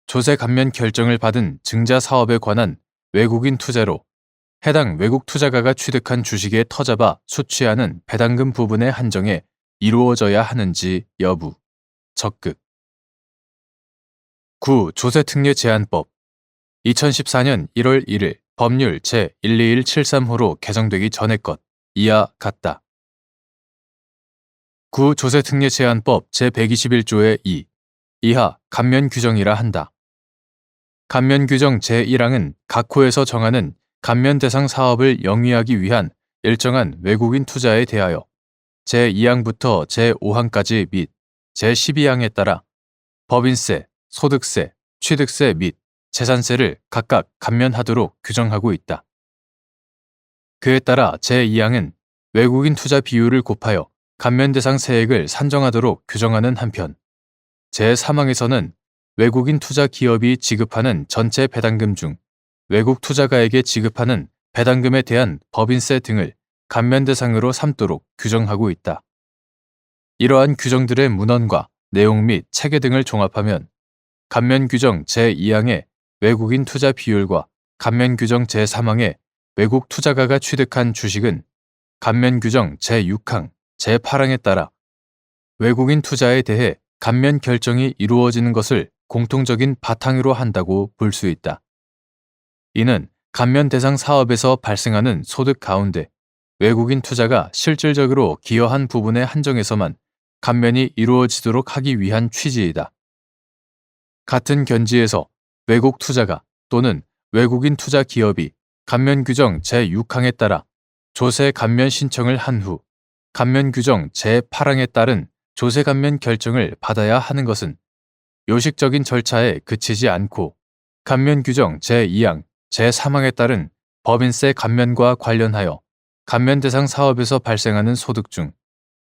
S1: 조세 감면 결정을 받은 증자 사업에 관한 외국인 투자로 해당 외국 투자가가 취득한 주식에 터잡아 수취하는 배당금 부분에 한정해 이루어져야 하는지 여부, 적극. 조세특례제한법 2014년 1월 1일 법률 제12173호로 개정되기 전의 것 이하 같다. 조세특례제한법 제121조의 2 이하 감면 규정이라 한다. 감면 규정 제1항은 각 호에서 정하는 감면 대상 사업을 영위하기 위한 일정한 외국인 투자에 대하여 제2항부터 제5항까지 및 제12항에 따라 법인세, 소득세, 취득세 및 재산세를 각각 감면하도록 규정하고 있다. 그에 따라 제2항은 외국인 투자 비율을 곱하여 감면 대상 세액을 산정하도록 규정하는 한편 제3항에서는 외국인 투자 기업이 지급하는 전체 배당금 중 외국 투자가에게 지급하는 배당금에 대한 법인세 등을 감면 대상으로 삼도록 규정하고 있다. 이러한 규정들의 문헌과 내용 및 체계 등을 종합하면 감면 규정 제2항의 외국인 투자 비율과 감면 규정 제3항의 외국 투자가가 취득한 주식은 감면 규정 제6항, 제8항에 따라 외국인 투자에 대해 감면 결정이 이루어지는 것을 공통적인 바탕으로 한다고 볼 수 있다. 이는 감면 대상 사업에서 발생하는 소득 가운데 외국인 투자가 실질적으로 기여한 부분에 한정해서만 감면이 이루어지도록 하기 위한 취지이다. 같은 견지에서 외국 투자가 또는 외국인 투자 기업이 감면 규정 제6항에 따라 조세 감면 신청을 한 후 감면 규정 제8항에 따른 조세 감면 결정을 받아야 하는 것은 요식적인 절차에 그치지 않고 감면 규정 제2항, 제3항에 따른 법인세 감면과 관련하여 감면 대상 사업에서 발생하는 소득 중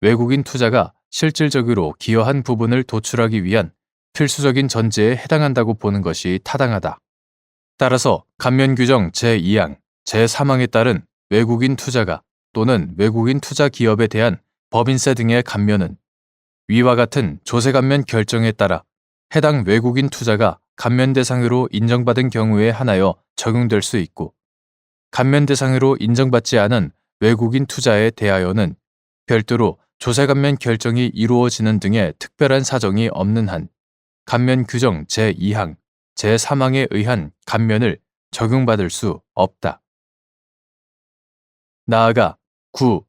S1: 외국인 투자가 실질적으로 기여한 부분을 도출하기 위한 필수적인 전제에 해당한다고 보는 것이 타당하다. 따라서 감면 규정 제2항, 제3항에 따른 외국인 투자가 또는 외국인 투자 기업에 대한 법인세 등의 감면은 위와 같은 조세 감면 결정에 따라 해당 외국인 투자가 감면 대상으로 인정받은 경우에 한하여 적용될 수 있고, 감면 대상으로 인정받지 않은 외국인 투자에 대하여는 별도로 조세 감면 결정이 이루어지는 등의 특별한 사정이 없는 한 감면 규정 제2항, 제3항에 의한 감면을 적용받을 수 없다. 나아가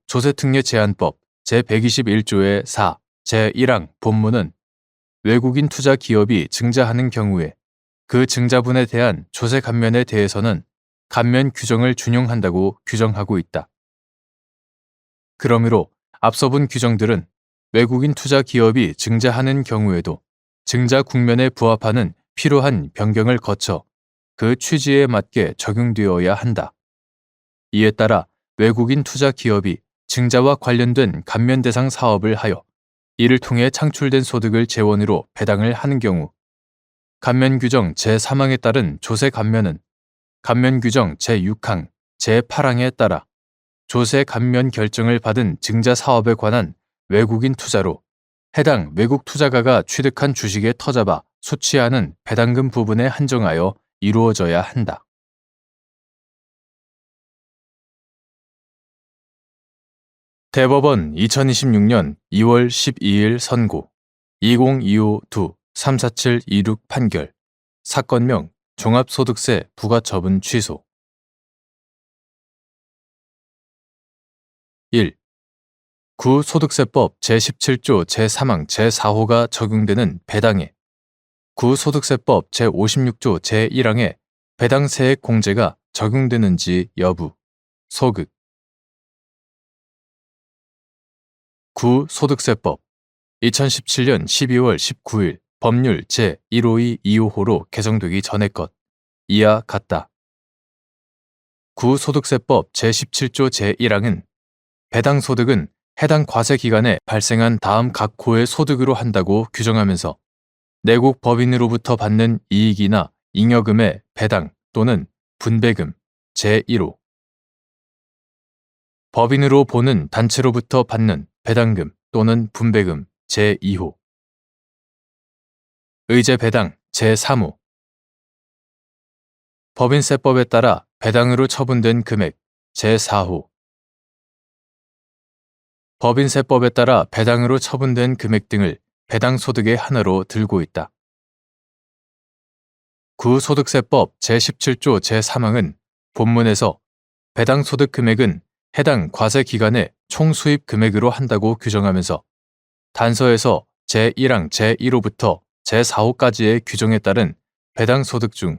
S1: 조세특례제한법 제121조의 4, 제1항 본문은 외국인 투자 기업이 증자하는 경우에 그 증자분에 대한 조세 감면에 대해서는 감면 규정을 준용한다고 규정하고 있다. 그러므로 앞서 본 규정들은 외국인 투자 기업이 증자하는 경우에도 증자 국면에 부합하는 필요한 변경을 거쳐 그 취지에 맞게 적용되어야 한다. 이에 따라 외국인 투자 기업이 증자와 관련된 감면 대상 사업을 하여 이를 통해 창출된 소득을 재원으로 배당을 하는 경우 감면 규정 제3항에 따른 조세 감면은 감면 규정 제6항, 제8항에 따라 조세 감면 결정을 받은 증자 사업에 관한 외국인 투자로 해당 외국 투자가가 취득한 주식에 터잡아 수취하는 배당금 부분에 한정하여 이루어져야 한다. 대법원 2026년 2월 12일 선고 2025-2-34726 판결 사건명 종합소득세 부과처분 취소 1. 구소득세법 제17조 제3항 제4호가 적용되는 배당에 구소득세법 제56조 제1항의 배당세액 공제가 적용되는지 여부 소극 구소득세법 2017년 12월 19일 법률 제152255로 개정되기 전의 것 이와 같다. 구소득세법 제17조 제1항은 배당 소득은 해당 과세 기간에 발생한 다음 각 호의 소득으로 한다고 규정하면서 내국 법인으로부터 받는 이익이나 잉여금의 배당 또는 분배금 제1호 법인으로 보는 단체로부터 받는 배당금 또는 분배금 제2호 의제 배당 제3호 법인세법에 따라 배당으로 처분된 금액 제4호 법인세법에 따라 배당으로 처분된 금액 등을 배당소득의 하나로 들고 있다. 구소득세법 제17조 제3항은 본문에서 배당소득 금액은 해당 과세 기간의 총수입 금액으로 한다고 규정하면서 단서에서 제1항 제1호부터 제4호까지의 규정에 따른 배당소득 중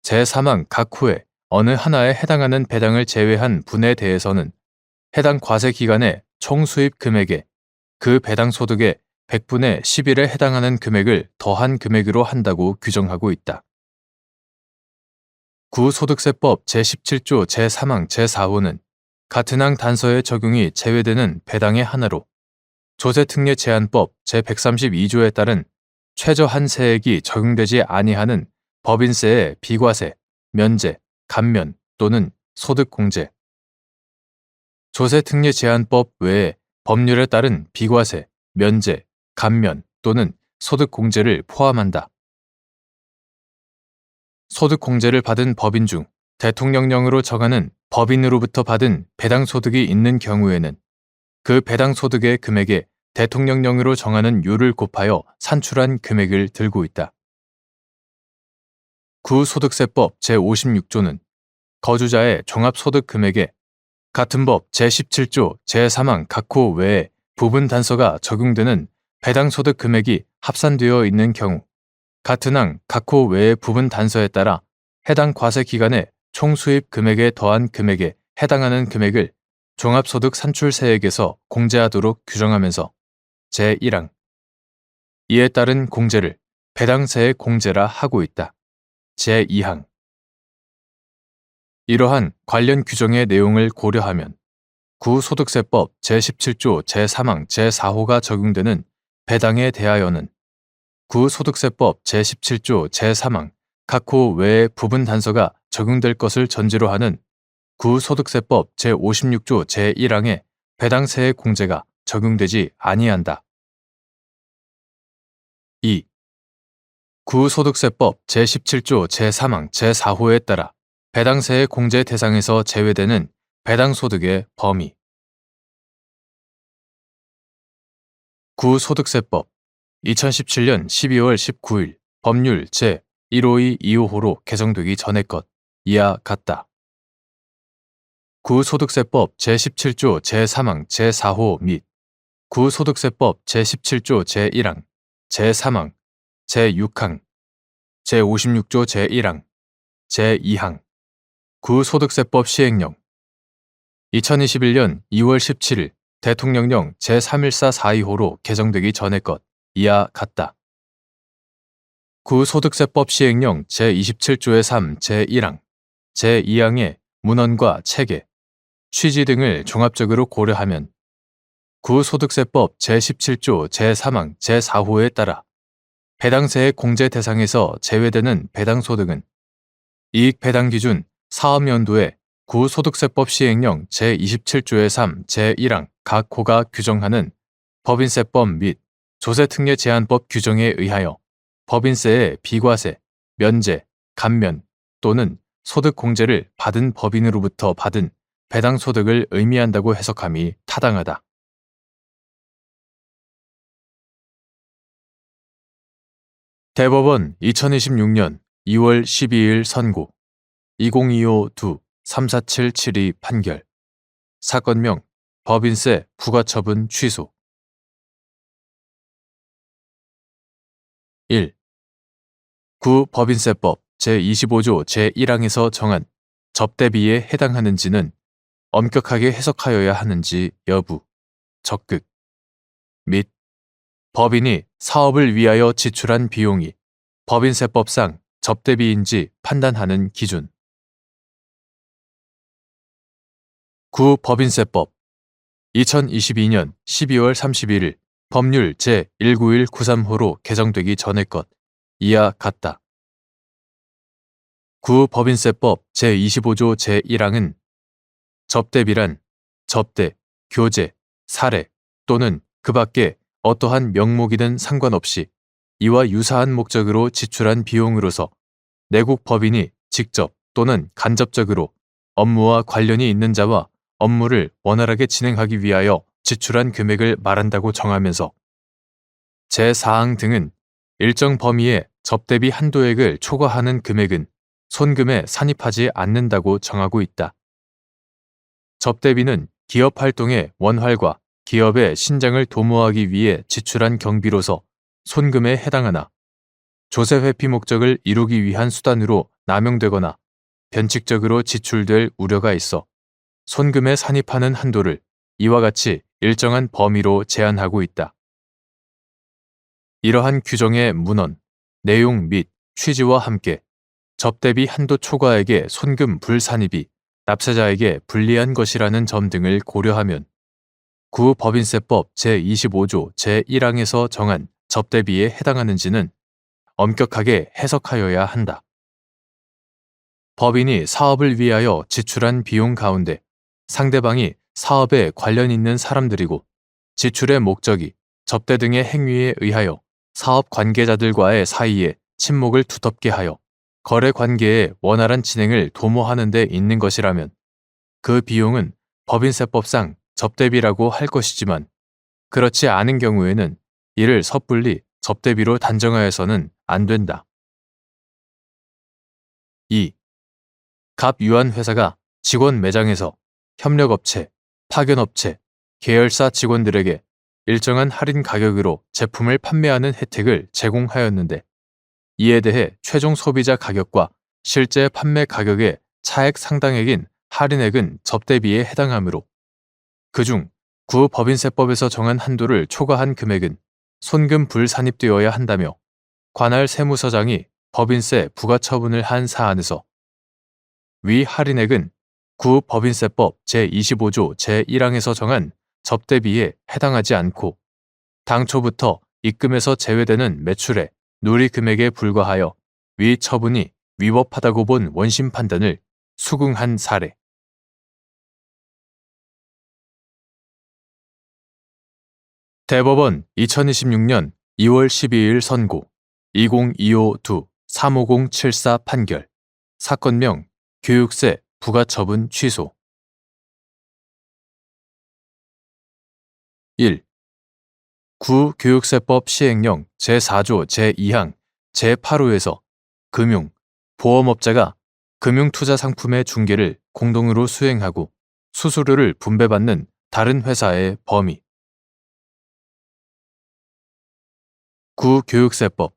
S1: 제3항 각 호에 어느 하나에 해당하는 배당을 제외한 분에 대해서는 해당 과세 기간의 총수입 금액에 그 배당소득의 100분의 10일에 해당하는 금액을 더한 금액으로 한다고 규정하고 있다. 구소득세법 제17조 제3항 제4호는 같은 항 단서의 적용이 제외되는 배당의 하나로 조세특례제한법 제132조에 따른 최저한 세액이 적용되지 아니하는 법인세의 비과세, 면제, 감면 또는 소득공제, 조세특례제한법 외에 법률에 따른 비과세, 면제, 감면 또는 소득공제를 포함한다. 소득공제를 받은 법인 중 대통령령으로 정하는 법인으로부터 받은 배당소득이 있는 경우에는 그 배당소득의 금액에 대통령령으로 정하는 율을 곱하여 산출한 금액을 들고 있다. 구소득세법 제56조는 거주자의 종합소득 금액에 같은 법 제17조 제3항 각 호 외에 부분 단서가 적용되는 배당소득 금액이 합산되어 있는 경우 같은 항 각 호 외의 부분 단서에 따라 해당 과세 기간의 총수입 금액에 더한 금액에 해당하는 금액을 종합소득 산출세액에서 공제하도록 규정하면서 제1항 이에 따른 공제를 배당세액 공제라 하고 있다. 제2항 이러한 관련 규정의 내용을 고려하면 구소득세법 제17조 제3항 제4호가 적용되는 배당에 대하여는 구소득세법 제17조 제3항 각 호 외의 부분 단서가 적용될 것을 전제로 하는 구소득세법 제56조 제1항의 배당세액 공제가 적용되지 아니한다. 2. 구소득세법 제17조 제3항 제4호에 따라 배당세액 공제 대상에서 제외되는 배당소득의 범위. 구소득세법 2017년 12월 19일 법률 제152255로 개정되기 전의 것 이하 같다. 구소득세법 제17조 제3항 제4호 및 구소득세법 제17조 제1항, 제3항, 제6항, 제56조 제1항, 제2항 구소득세법 시행령 2021년 2월 17일 대통령령 제314425로 개정되기 전의 것 이하 같다. 구소득세법 시행령 제27조의 3 제1항, 제2항의 문헌과 체계, 취지 등을 종합적으로 고려하면 구소득세법 제17조 제3항 제4호에 따라 배당세액 공제 대상에서 제외되는 배당소득은 이익배당기준 사업연도에 구소득세법 시행령 제27조의 3 제1항 각 호가 규정하는 법인세법 및 조세특례제한법 규정에 의하여 법인세의 비과세, 면제, 감면 또는 소득공제를 받은 법인으로부터 받은 배당소득을 의미한다고 해석함이 타당하다. 대법원 2026년 2월 12일 선고 2025-2-34772 판결 사건명 법인세 부과처분 취소 1. 구법인세법 제25조 제1항에서 정한 접대비에 해당하는지는 엄격하게 해석하여야 하는지 여부, 적극 및 법인이 사업을 위하여 지출한 비용이 법인세법상 접대비인지 판단하는 기준. 구법인세법 2022년 12월 31일 법률 제19193호로 개정되기 전의 것 이하 같다. 구법인세법 제25조 제1항은 접대비란 접대, 교재, 사례 또는 그 밖에 어떠한 명목이든 상관없이 이와 유사한 목적으로 지출한 비용으로서 내국 법인이 직접 또는 간접적으로 업무와 관련이 있는 자와 업무를 원활하게 진행하기 위하여 지출한 금액을 말한다고 정하면서 제4항 등은 일정 범위의 접대비 한도액을 초과하는 금액은 손금에 산입하지 않는다고 정하고 있다. 접대비는 기업 활동의 원활과 기업의 신장을 도모하기 위해 지출한 경비로서 손금에 해당하나 조세 회피 목적을 이루기 위한 수단으로 남용되거나 변칙적으로 지출될 우려가 있어 손금에 산입하는 한도를 이와 같이 일정한 범위로 제한하고 있다. 이러한 규정의 문헌, 내용 및 취지와 함께 접대비 한도 초과액의 손금 불산입이 납세자에게 불리한 것이라는 점 등을 고려하면 구법인세법 제25조 제1항에서 정한 접대비에 해당하는지는 엄격하게 해석하여야 한다. 법인이 사업을 위하여 지출한 비용 가운데 상대방이 사업에 관련 있는 사람들이고 지출의 목적이 접대 등의 행위에 의하여 사업 관계자들과의 사이에 친목을 두텁게 하여 거래 관계의 원활한 진행을 도모하는 데 있는 것이라면 그 비용은 법인세법상 접대비라고 할 것이지만 그렇지 않은 경우에는 이를 섣불리 접대비로 단정하여서는 안 된다. 2. 갑 유한 회사가 직원 매장에서 협력업체, 파견업체, 계열사 직원들에게 일정한 할인 가격으로 제품을 판매하는 혜택을 제공하였는데 이에 대해 최종 소비자 가격과 실제 판매 가격의 차액 상당액인 할인액은 접대비에 해당하므로 그중 구법인세법에서 정한 한도를 초과한 금액은 손금 불산입되어야 한다며 관할 세무서장이 법인세 부과 처분을 한 사안에서 위 할인액은 구법인세법 제25조 제1항에서 정한 접대비에 해당하지 않고 당초부터 입금에서 제외되는 매출의 누리금액에 불과하여 위 처분이 위법하다고 본 원심 판단을 수긍한 사례. 대법원 2026년 2월 12일 선고 2025-2-35074 판결 사건명 교육세 부과처분 취소 1. 구교육세법 시행령 제4조 제2항 제8호에서 금융, 보험업자가 금융투자상품의 중개를 공동으로 수행하고 수수료를 분배받는 다른 회사의 범위. 구교육세법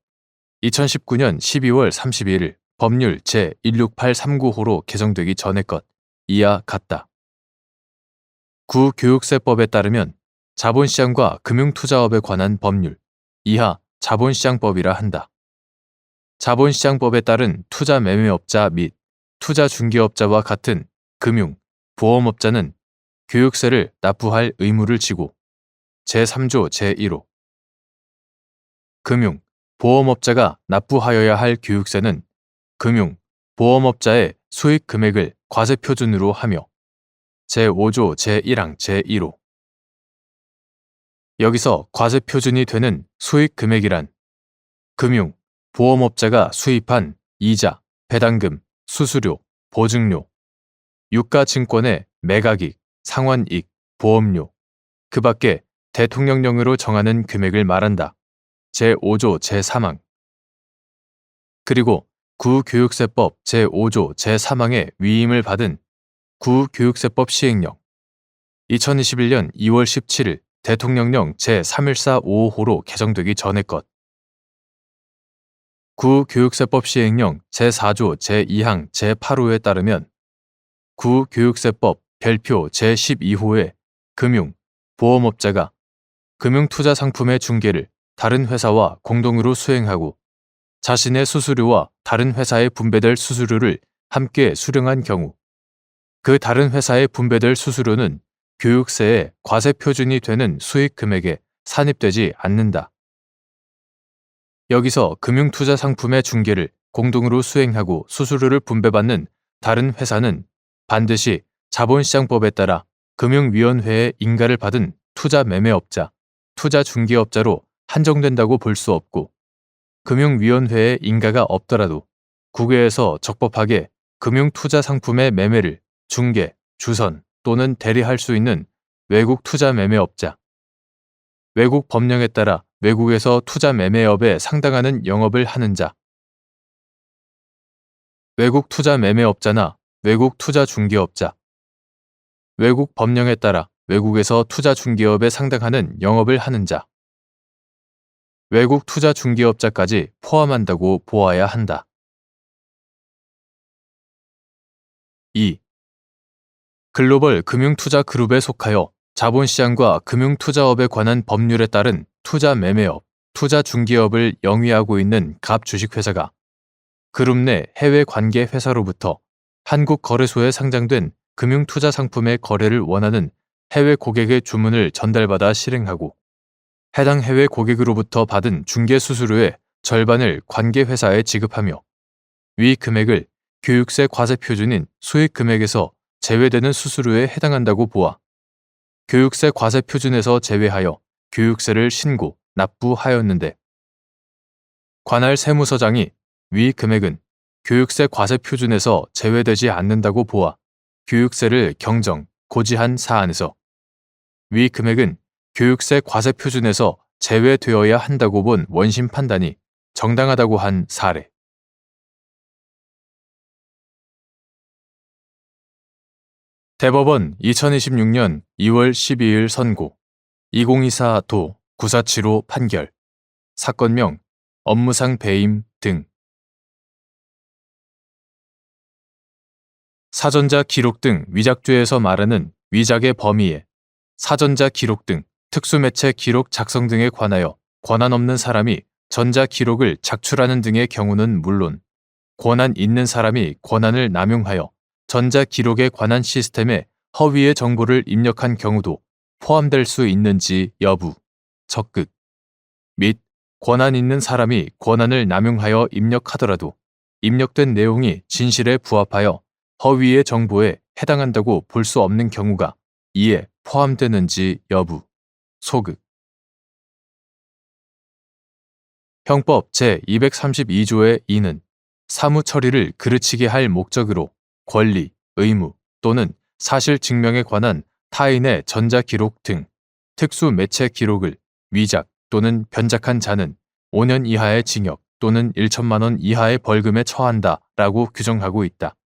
S1: 2019년 12월 31일 법률 제168395로 개정되기 전의 것 이하 같다. 구교육세법에 따르면 자본시장과 금융투자업에 관한 법률 이하 자본시장법이라 한다. 자본시장법에 따른 투자매매업자 및 투자중개업자와 같은 금융, 보험업자는 교육세를 납부할 의무를 지고 제3조 제1호 금융, 보험업자가 납부하여야 할 교육세는 금융, 보험업자의 수익 금액을 과세표준으로 하며 제5조 제1항 제1호 여기서 과세표준이 되는 수익 금액이란 금융, 보험업자가 수입한 이자, 배당금, 수수료, 보증료, 유가증권의 매각이익, 상환이익, 보험료, 그 밖에 대통령령으로 정하는 금액을 말한다. 제5조 제3항 그리고 구교육세법 제5조 제3항의 위임을 받은 구교육세법 시행령 2021년 2월 17일 대통령령 제3145호로 개정되기 전의 것 구교육세법 시행령 제4조 제2항 제8호에 따르면 구교육세법 별표 제12호에 금융, 보험업자가 금융투자상품의 중개를 다른 회사와 공동으로 수행하고 자신의 수수료와 다른 회사에 분배될 수수료를 함께 수령한 경우 그 다른 회사에 분배될 수수료는 교육세의 과세표준이 되는 수익 금액에 산입되지 않는다. 여기서 금융투자상품의 중개를 공동으로 수행하고 수수료를 분배받는 다른 회사는 반드시 자본시장법에 따라 금융위원회의 인가를 받은 투자매매업자, 투자중개업자로 한정된다고 볼 수 없고 금융위원회의 인가가 없더라도 국외에서 적법하게 금융투자상품의 매매를 중개, 주선 또는 대리할 수 있는 외국 투자매매업자, 외국 법령에 따라 외국에서 투자매매업에 상당하는 영업을 하는 자, 외국 투자매매업자나 외국 투자중개업자, 외국 법령에 따라 외국에서 투자중개업에 상당하는 영업을 하는 자, 외국 투자중개업자까지 포함한다고 보아야 한다. 2. 글로벌 금융투자그룹에 속하여 자본시장과 금융투자업에 관한 법률에 따른 투자매매업, 투자중개업을 영위하고 있는 갑 주식회사가 그룹 내 해외 관계 회사로부터 한국거래소에 상장된 금융투자상품의 거래를 원하는 해외 고객의 주문을 전달받아 실행하고 해당 해외 고객으로부터 받은 중개 수수료의 절반을 관계 회사에 지급하며 위 금액을 교육세 과세 표준인 수익 금액에서 제외되는 수수료에 해당한다고 보아 교육세 과세 표준에서 제외하여 교육세를 신고, 납부하였는데 관할 세무서장이 위 금액은 교육세 과세 표준에서 제외되지 않는다고 보아 교육세를 경정, 고지한 사안에서 위 금액은 교육세 과세 표준에서 제외되어야 한다고 본 원심 판단이 정당하다고 한 사례. 대법원 2026년 2월 12일 선고 2024도 9475 판결 사건명 업무상 배임 등 사전자 기록 등 위작죄에서 말하는 위작의 범위에 사전자 기록 등 특수매체 기록 작성 등에 관하여 권한 없는 사람이 전자 기록을 작출하는 등의 경우는 물론 권한 있는 사람이 권한을 남용하여 전자 기록에 관한 시스템에 허위의 정보를 입력한 경우도 포함될 수 있는지 여부, 적극, 및 권한 있는 사람이 권한을 남용하여 입력하더라도 입력된 내용이 진실에 부합하여 허위의 정보에 해당한다고 볼 수 없는 경우가 이에 포함되는지 여부, 소극. 형법 제232조의 2는 사무 처리를 그르치게 할 목적으로 권리, 의무 또는 사실 증명에 관한 타인의 전자 기록 등 특수 매체 기록을 위작 또는 변작한 자는 5년 이하의 징역 또는 1천만 원 이하의 벌금에 처한다라고 규정하고 있다.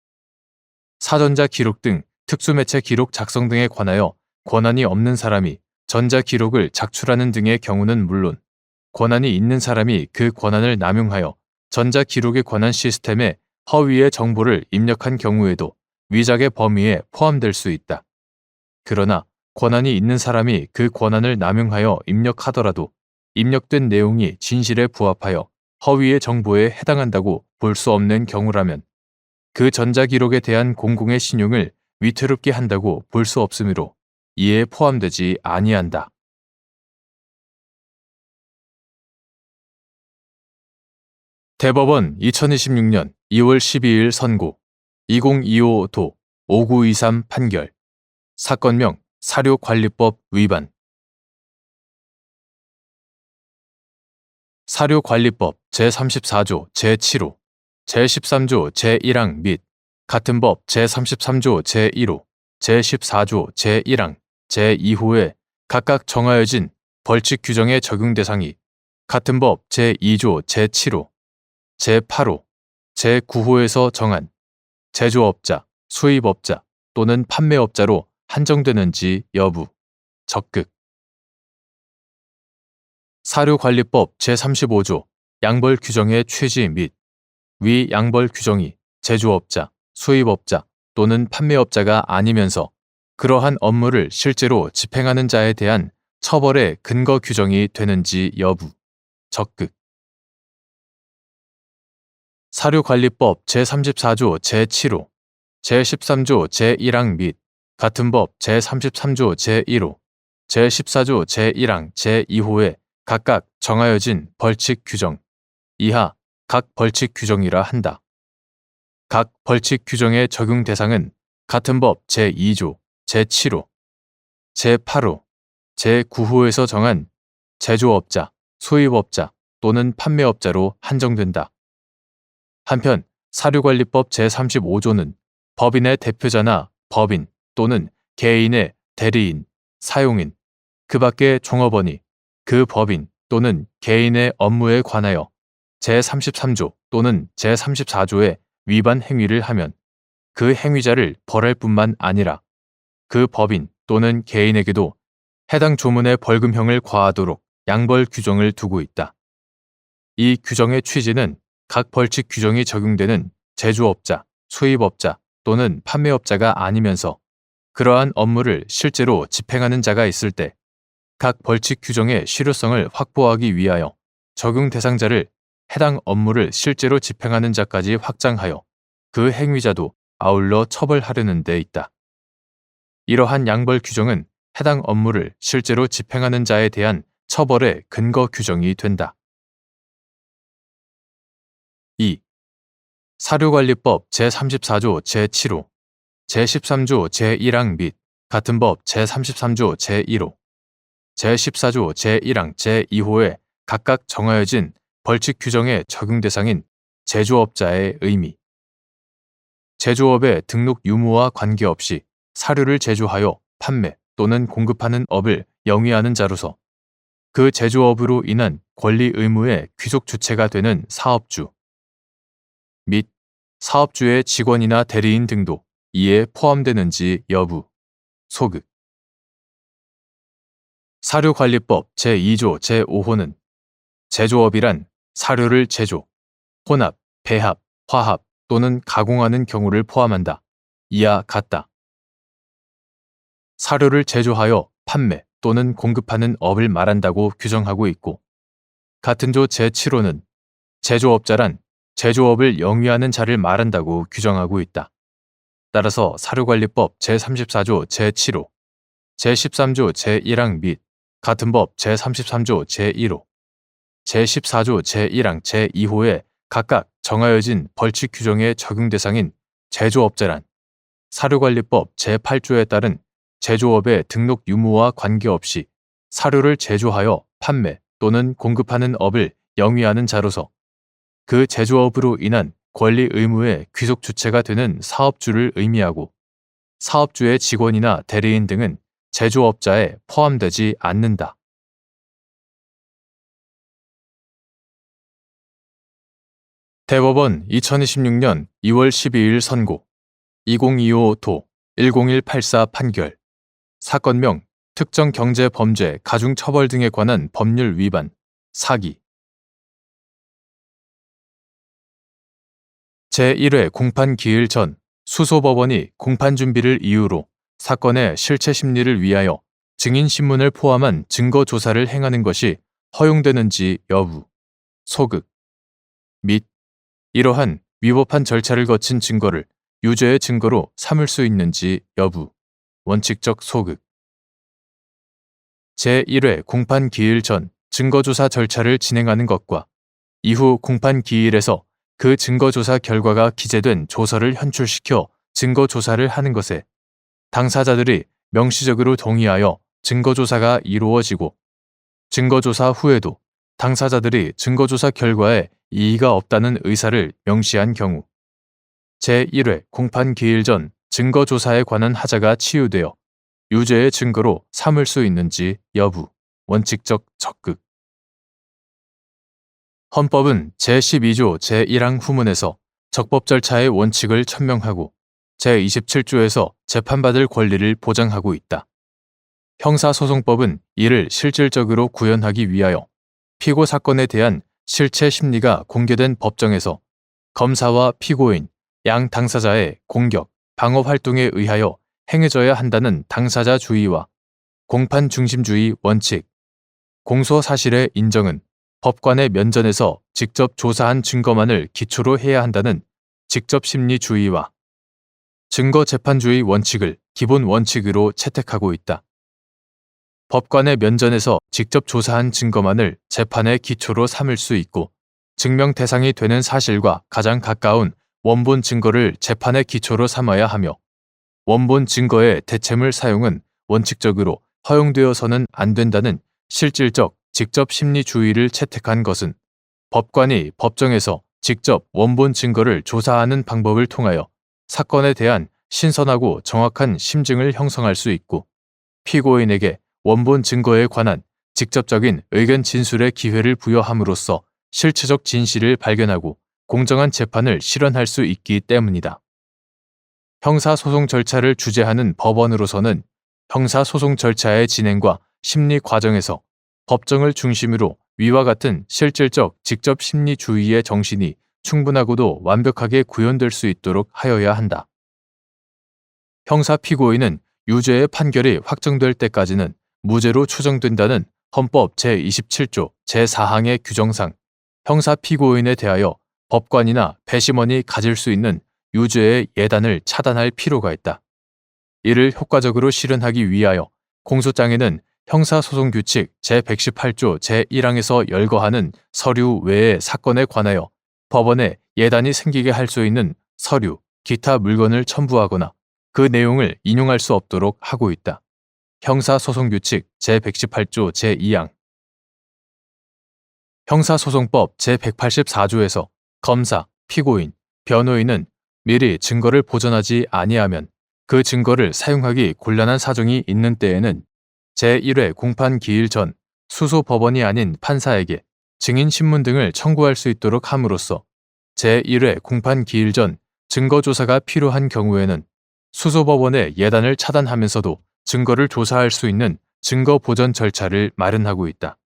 S1: 사전자 기록 등 특수매체 기록 작성 등에 관하여 권한이 없는 사람이 전자 기록을 작출하는 등의 경우는 물론 권한이 있는 사람이 그 권한을 남용하여 전자 기록에 관한 시스템에 허위의 정보를 입력한 경우에도 위작의 범위에 포함될 수 있다. 그러나 권한이 있는 사람이 그 권한을 남용하여 입력하더라도 입력된 내용이 진실에 부합하여 허위의 정보에 해당한다고 볼 수 없는 경우라면 그 전자기록에 대한 공공의 신용을 위태롭게 한다고 볼 수 없으므로 이에 포함되지 아니한다. 대법원 2026년 2월 12일 선고 2025도 5923 판결 사건명 사료관리법 위반 사료관리법 제34조 제7호 제13조 제1항 및 같은 법 제33조 제1호 제14조 제1항 제2호에 각각 정하여진 벌칙 규정의 적용 대상이 같은 법 제2조 제7호 제8호 제9호에서 정한 제조업자, 수입업자 또는 판매업자로 한정되는지 여부, 적극. 사료관리법 제35조 양벌 규정의 취지 및 위 양벌 규정이 제조업자, 수입업자 또는 판매업자가 아니면서 그러한 업무를 실제로 집행하는 자에 대한 처벌의 근거 규정이 되는지 여부, 적극. 사료관리법 제34조 제7호, 제13조 제1항 및 같은 법 제33조 제1호, 제14조 제1항 제2호에 각각 정하여진 벌칙 규정, 이하 각 벌칙 규정이라 한다. 각 벌칙 규정의 적용 대상은 같은 법 제2조, 제7호, 제8호, 제9호에서 정한 제조업자, 수입업자 또는 판매업자로 한정된다. 한편 사료관리법 제35조는 법인의 대표자나 법인 또는 개인의 대리인, 사용인, 그 밖의 종업원이 그 법인 또는 개인의 업무에 관하여 제33조 또는 제34조의 위반 행위를 하면 그 행위자를 벌할 뿐만 아니라 그 법인 또는 개인에게도 해당 조문의 벌금형을 과하도록 양벌 규정을 두고 있다. 이 규정의 취지는 각 벌칙 규정이 적용되는 제조업자, 수입업자 또는 판매업자가 아니면서 그러한 업무를 실제로 집행하는 자가 있을 때 각 벌칙 규정의 실효성을 확보하기 위하여 적용 대상자를 해당 업무를 실제로 집행하는 자까지 확장하여 그 행위자도 아울러 처벌하려는 데 있다. 이러한 양벌 규정은 해당 업무를 실제로 집행하는 자에 대한 처벌의 근거 규정이 된다. 2. 사료관리법 제34조 제7호, 제13조 제1항 및 같은 법 제33조 제1호, 제14조 제1항 제2호에 각각 정하여진 벌칙 규정의 적용 대상인 제조업자의 의미. 제조업의 등록 유무와 관계없이 사료를 제조하여 판매 또는 공급하는 업을 영위하는 자로서 그 제조업으로 인한 권리 의무의 귀속 주체가 되는 사업주 및 사업주의 직원이나 대리인 등도 이에 포함되는지 여부, 소극. 사료관리법 제2조 제5호는 제조업이란 사료를 제조, 혼합, 배합, 화합 또는 가공하는 경우를 포함한다. 이와 같다. 사료를 제조하여 판매 또는 공급하는 업을 말한다고 규정하고 있고, 같은 조 제7호는 제조업자란 제조업을 영위하는 자를 말한다고 규정하고 있다. 따라서 사료관리법 제34조 제7호, 제13조 제1항 및 같은 법 제33조 제1호, 제14조 제1항 제2호에 각각 정하여진 벌칙 규정의 적용 대상인 제조업자란 사료관리법 제8조에 따른 제조업의 등록 유무와 관계없이 사료를 제조하여 판매 또는 공급하는 업을 영위하는 자로서 그 제조업으로 인한 권리 의무의 귀속 주체가 되는 사업주를 의미하고, 사업주의 직원이나 대리인 등은 제조업자에 포함되지 않는다. 대법원 2026년 2월 12일 선고 2025도 10184 판결 사건명 특정 경제 범죄 가중처벌 등에 관한 법률 위반 사기 제1회 공판 기일 전 수소법원이 공판 준비를 이유로 사건의 실체 심리를 위하여 증인 신문을 포함한 증거 조사를 행하는 것이 허용되는지 여부, 소극 및 이러한 위법한 절차를 거친 증거를 유죄의 증거로 삼을 수 있는지 여부, 원칙적 소극 제1회 공판 기일 전 증거조사 절차를 진행하는 것과 이후 공판 기일에서 그 증거조사 결과가 기재된 조서를 현출시켜 증거조사를 하는 것에 당사자들이 명시적으로 동의하여 증거조사가 이루어지고 증거조사 후에도 당사자들이 증거조사 결과에 이의가 없다는 의사를 명시한 경우 제1회 공판 기일 전 증거조사에 관한 하자가 치유되어 유죄의 증거로 삼을 수 있는지 여부, 원칙적 적극 헌법은 제12조 제1항 후문에서 적법 절차의 원칙을 천명하고 제27조에서 재판받을 권리를 보장하고 있다. 형사소송법은 이를 실질적으로 구현하기 위하여 피고 사건에 대한 실체 심리가 공개된 법정에서 검사와 피고인, 양 당사자의 공격, 방어 활동에 의하여 행해져야 한다는 당사자주의와 공판 중심주의 원칙, 공소 사실의 인정은 법관의 면전에서 직접 조사한 증거만을 기초로 해야 한다는 직접 심리주의와 증거 재판주의 원칙을 기본 원칙으로 채택하고 있다. 법관의 면전에서 직접 조사한 증거만을 재판의 기초로 삼을 수 있고 증명 대상이 되는 사실과 가장 가까운 원본 증거를 재판의 기초로 삼아야 하며 원본 증거의 대체물 사용은 원칙적으로 허용되어서는 안 된다는 실질적 직접 심리주의를 채택한 것은 법관이 법정에서 직접 원본 증거를 조사하는 방법을 통하여 사건에 대한 신선하고 정확한 심증을 형성할 수 있고 피고인에게 원본 증거에 관한 직접적인 의견 진술의 기회를 부여함으로써 실체적 진실을 발견하고 공정한 재판을 실현할 수 있기 때문이다. 형사소송 절차를 주재하는 법원으로서는 형사소송 절차의 진행과 심리 과정에서 법정을 중심으로 위와 같은 실질적 직접 심리주의의 정신이 충분하고도 완벽하게 구현될 수 있도록 하여야 한다. 형사 피고인은 유죄의 판결이 확정될 때까지는 무죄로 추정된다는 헌법 제27조 제4항의 규정상 형사 피고인에 대하여 법관이나 배심원이 가질 수 있는 유죄의 예단을 차단할 필요가 있다. 이를 효과적으로 실현하기 위하여 공소장에는 형사소송규칙 제118조 제1항에서 열거하는 서류 외의 사건에 관하여 법원에 예단이 생기게 할 수 있는 서류, 기타 물건을 첨부하거나 그 내용을 인용할 수 없도록 하고 있다. 형사소송규칙 제118조 제2항 형사소송법 제184조에서 검사, 피고인, 변호인은 미리 증거를 보전하지 아니하면 그 증거를 사용하기 곤란한 사정이 있는 때에는 제1회 공판 기일 전 수소법원이 아닌 판사에게 증인신문 등을 청구할 수 있도록 함으로써 제1회 공판 기일 전 증거조사가 필요한 경우에는 수소법원의 예단을 차단하면서도 증거를 조사할 수 있는 증거보전 절차를 마련하고 있다.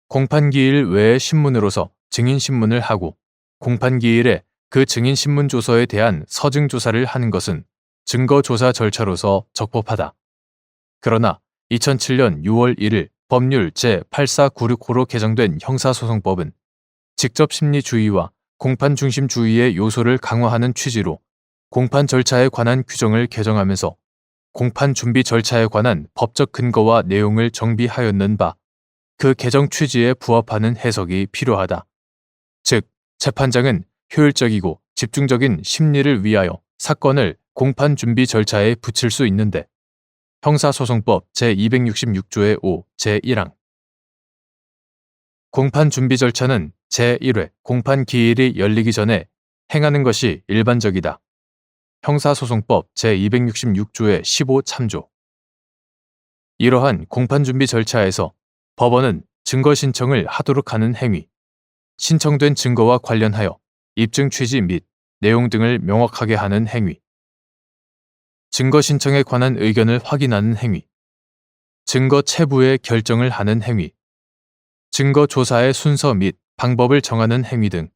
S1: 공판기일 외의 신문으로서 증인신문을 하고 공판기일에 그 증인신문 조서에 대한 서증조사를 하는 것은 증거조사 절차로서 적법하다. 그러나 2007년 6월 1일 법률 제8496호로 개정된 형사소송법은 직접 심리주의와 공판 중심주의의 요소를 강화하는 취지로 공판 절차에 관한 규정을 개정하면서 공판 준비 절차에 관한 법적 근거와 내용을 정비하였는 바, 그 개정 취지에 부합하는 해석이 필요하다. 즉, 재판장은 효율적이고 집중적인 심리를 위하여 사건을 공판 준비 절차에 붙일 수 있는데, 형사소송법 제266조의 5, 제1항. 공판 준비 절차는 제1회 공판 기일이 열리기 전에 행하는 것이 일반적이다. 형사소송법 제266조의 15 참조. 이러한 공판 준비 절차에서 법원은 증거 신청을 하도록 하는 행위, 신청된 증거와 관련하여 입증 취지 및 내용 등을 명확하게 하는 행위, 증거 신청에 관한 의견을 확인하는 행위, 증거 체부의 결정을 하는 행위, 증거 조사의 순서 및 방법을 정하는 행위 등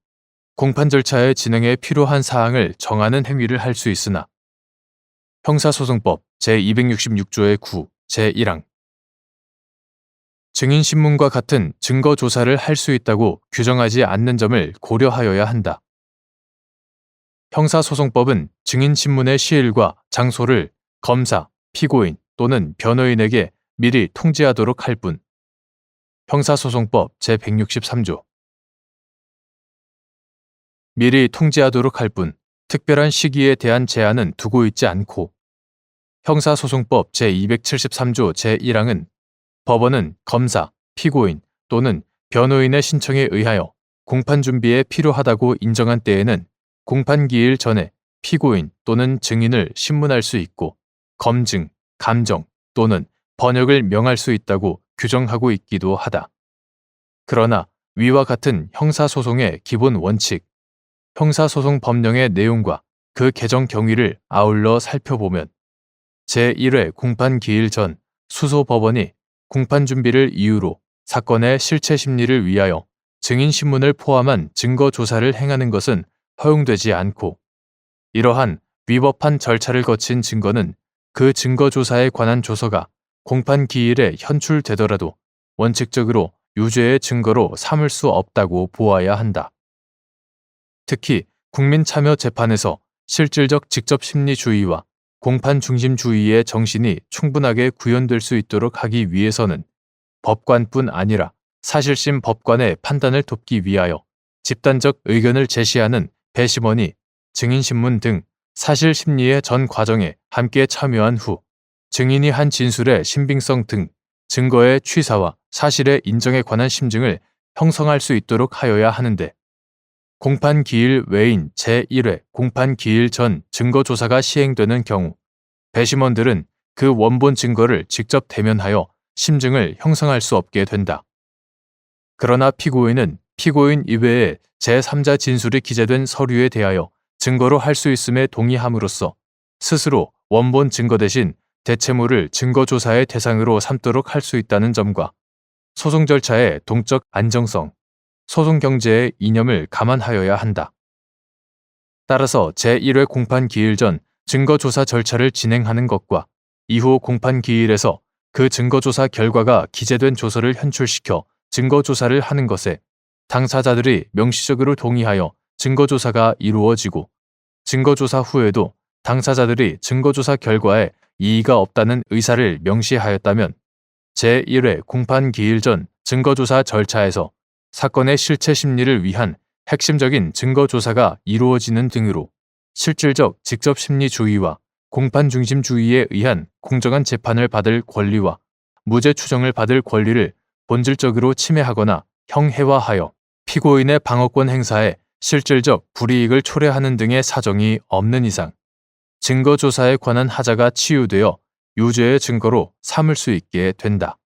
S1: 공판 절차의 진행에 필요한 사항을 정하는 행위를 할 수 있으나, 형사소송법 제266조의 9, 제1항. 증인신문과 같은 증거 조사를 할 수 있다고 규정하지 않는 점을 고려하여야 한다. 형사소송법은 증인신문의 시일과 장소를 검사, 피고인 또는 변호인에게 미리 통지하도록 할 뿐, 형사소송법 제163조. 미리 통지하도록 할 뿐, 특별한 시기에 대한 제한은 두고 있지 않고, 형사소송법 제273조 제1항은 법원은 검사, 피고인 또는 변호인의 신청에 의하여 공판 준비에 필요하다고 인정한 때에는 공판 기일 전에 피고인 또는 증인을 신문할 수 있고, 검증, 감정 또는 번역을 명할 수 있다고 규정하고 있기도 하다. 그러나 위와 같은 형사소송의 기본 원칙, 형사소송 법령의 내용과 그 개정 경위를 아울러 살펴보면 제1회 공판 기일 전 수소법원이 공판 준비를 이유로 사건의 실체 심리를 위하여 증인신문을 포함한 증거 조사를 행하는 것은 허용되지 않고, 이러한 위법한 절차를 거친 증거는 그 증거 조사에 관한 조서가 공판 기일에 현출되더라도 원칙적으로 유죄의 증거로 삼을 수 없다고 보아야 한다. 특히 국민참여재판에서 실질적 직접심리주의와 공판 중심주의의 정신이 충분하게 구현될 수 있도록 하기 위해서는 법관뿐 아니라 사실심 법관의 판단을 돕기 위하여 집단적 의견을 제시하는 배심원이 증인신문 등 사실심리의 전 과정에 함께 참여한 후 증인이 한 진술의 신빙성 등 증거의 취사와 사실의 인정에 관한 심증을 형성할 수 있도록 하여야 하는데, 공판 기일 외인 제1회 공판 기일 전 증거조사가 시행되는 경우 배심원들은 그 원본 증거를 직접 대면하여 심증을 형성할 수 없게 된다. 그러나 피고인은 피고인 이외에 제3자 진술이 기재된 서류에 대하여 증거로 할 수 있음에 동의함으로써 스스로 원본 증거 대신 대체물을 증거조사의 대상으로 삼도록 할 수 있다는 점과 소송 절차의 동적 안정성, 소송 경제의 이념을 감안하여야 한다. 따라서 제1회 공판 기일 전 증거조사 절차를 진행하는 것과 이후 공판 기일에서 그 증거조사 결과가 기재된 조서를 현출시켜 증거조사를 하는 것에 당사자들이 명시적으로 동의하여 증거조사가 이루어지고, 증거조사 후에도 당사자들이 증거조사 결과에 이의가 없다는 의사를 명시하였다면 제1회 공판 기일 전 증거조사 절차에서 사건의 실체 심리를 위한 핵심적인 증거조사가 이루어지는 등으로 실질적 직접심리주의와 공판중심주의에 의한 공정한 재판을 받을 권리와 무죄 추정을 받을 권리를 본질적으로 침해하거나 형해화하여 피고인의 방어권 행사에 실질적 불이익을 초래하는 등의 사정이 없는 이상 증거조사에 관한 하자가 치유되어 유죄의 증거로 삼을 수 있게 된다.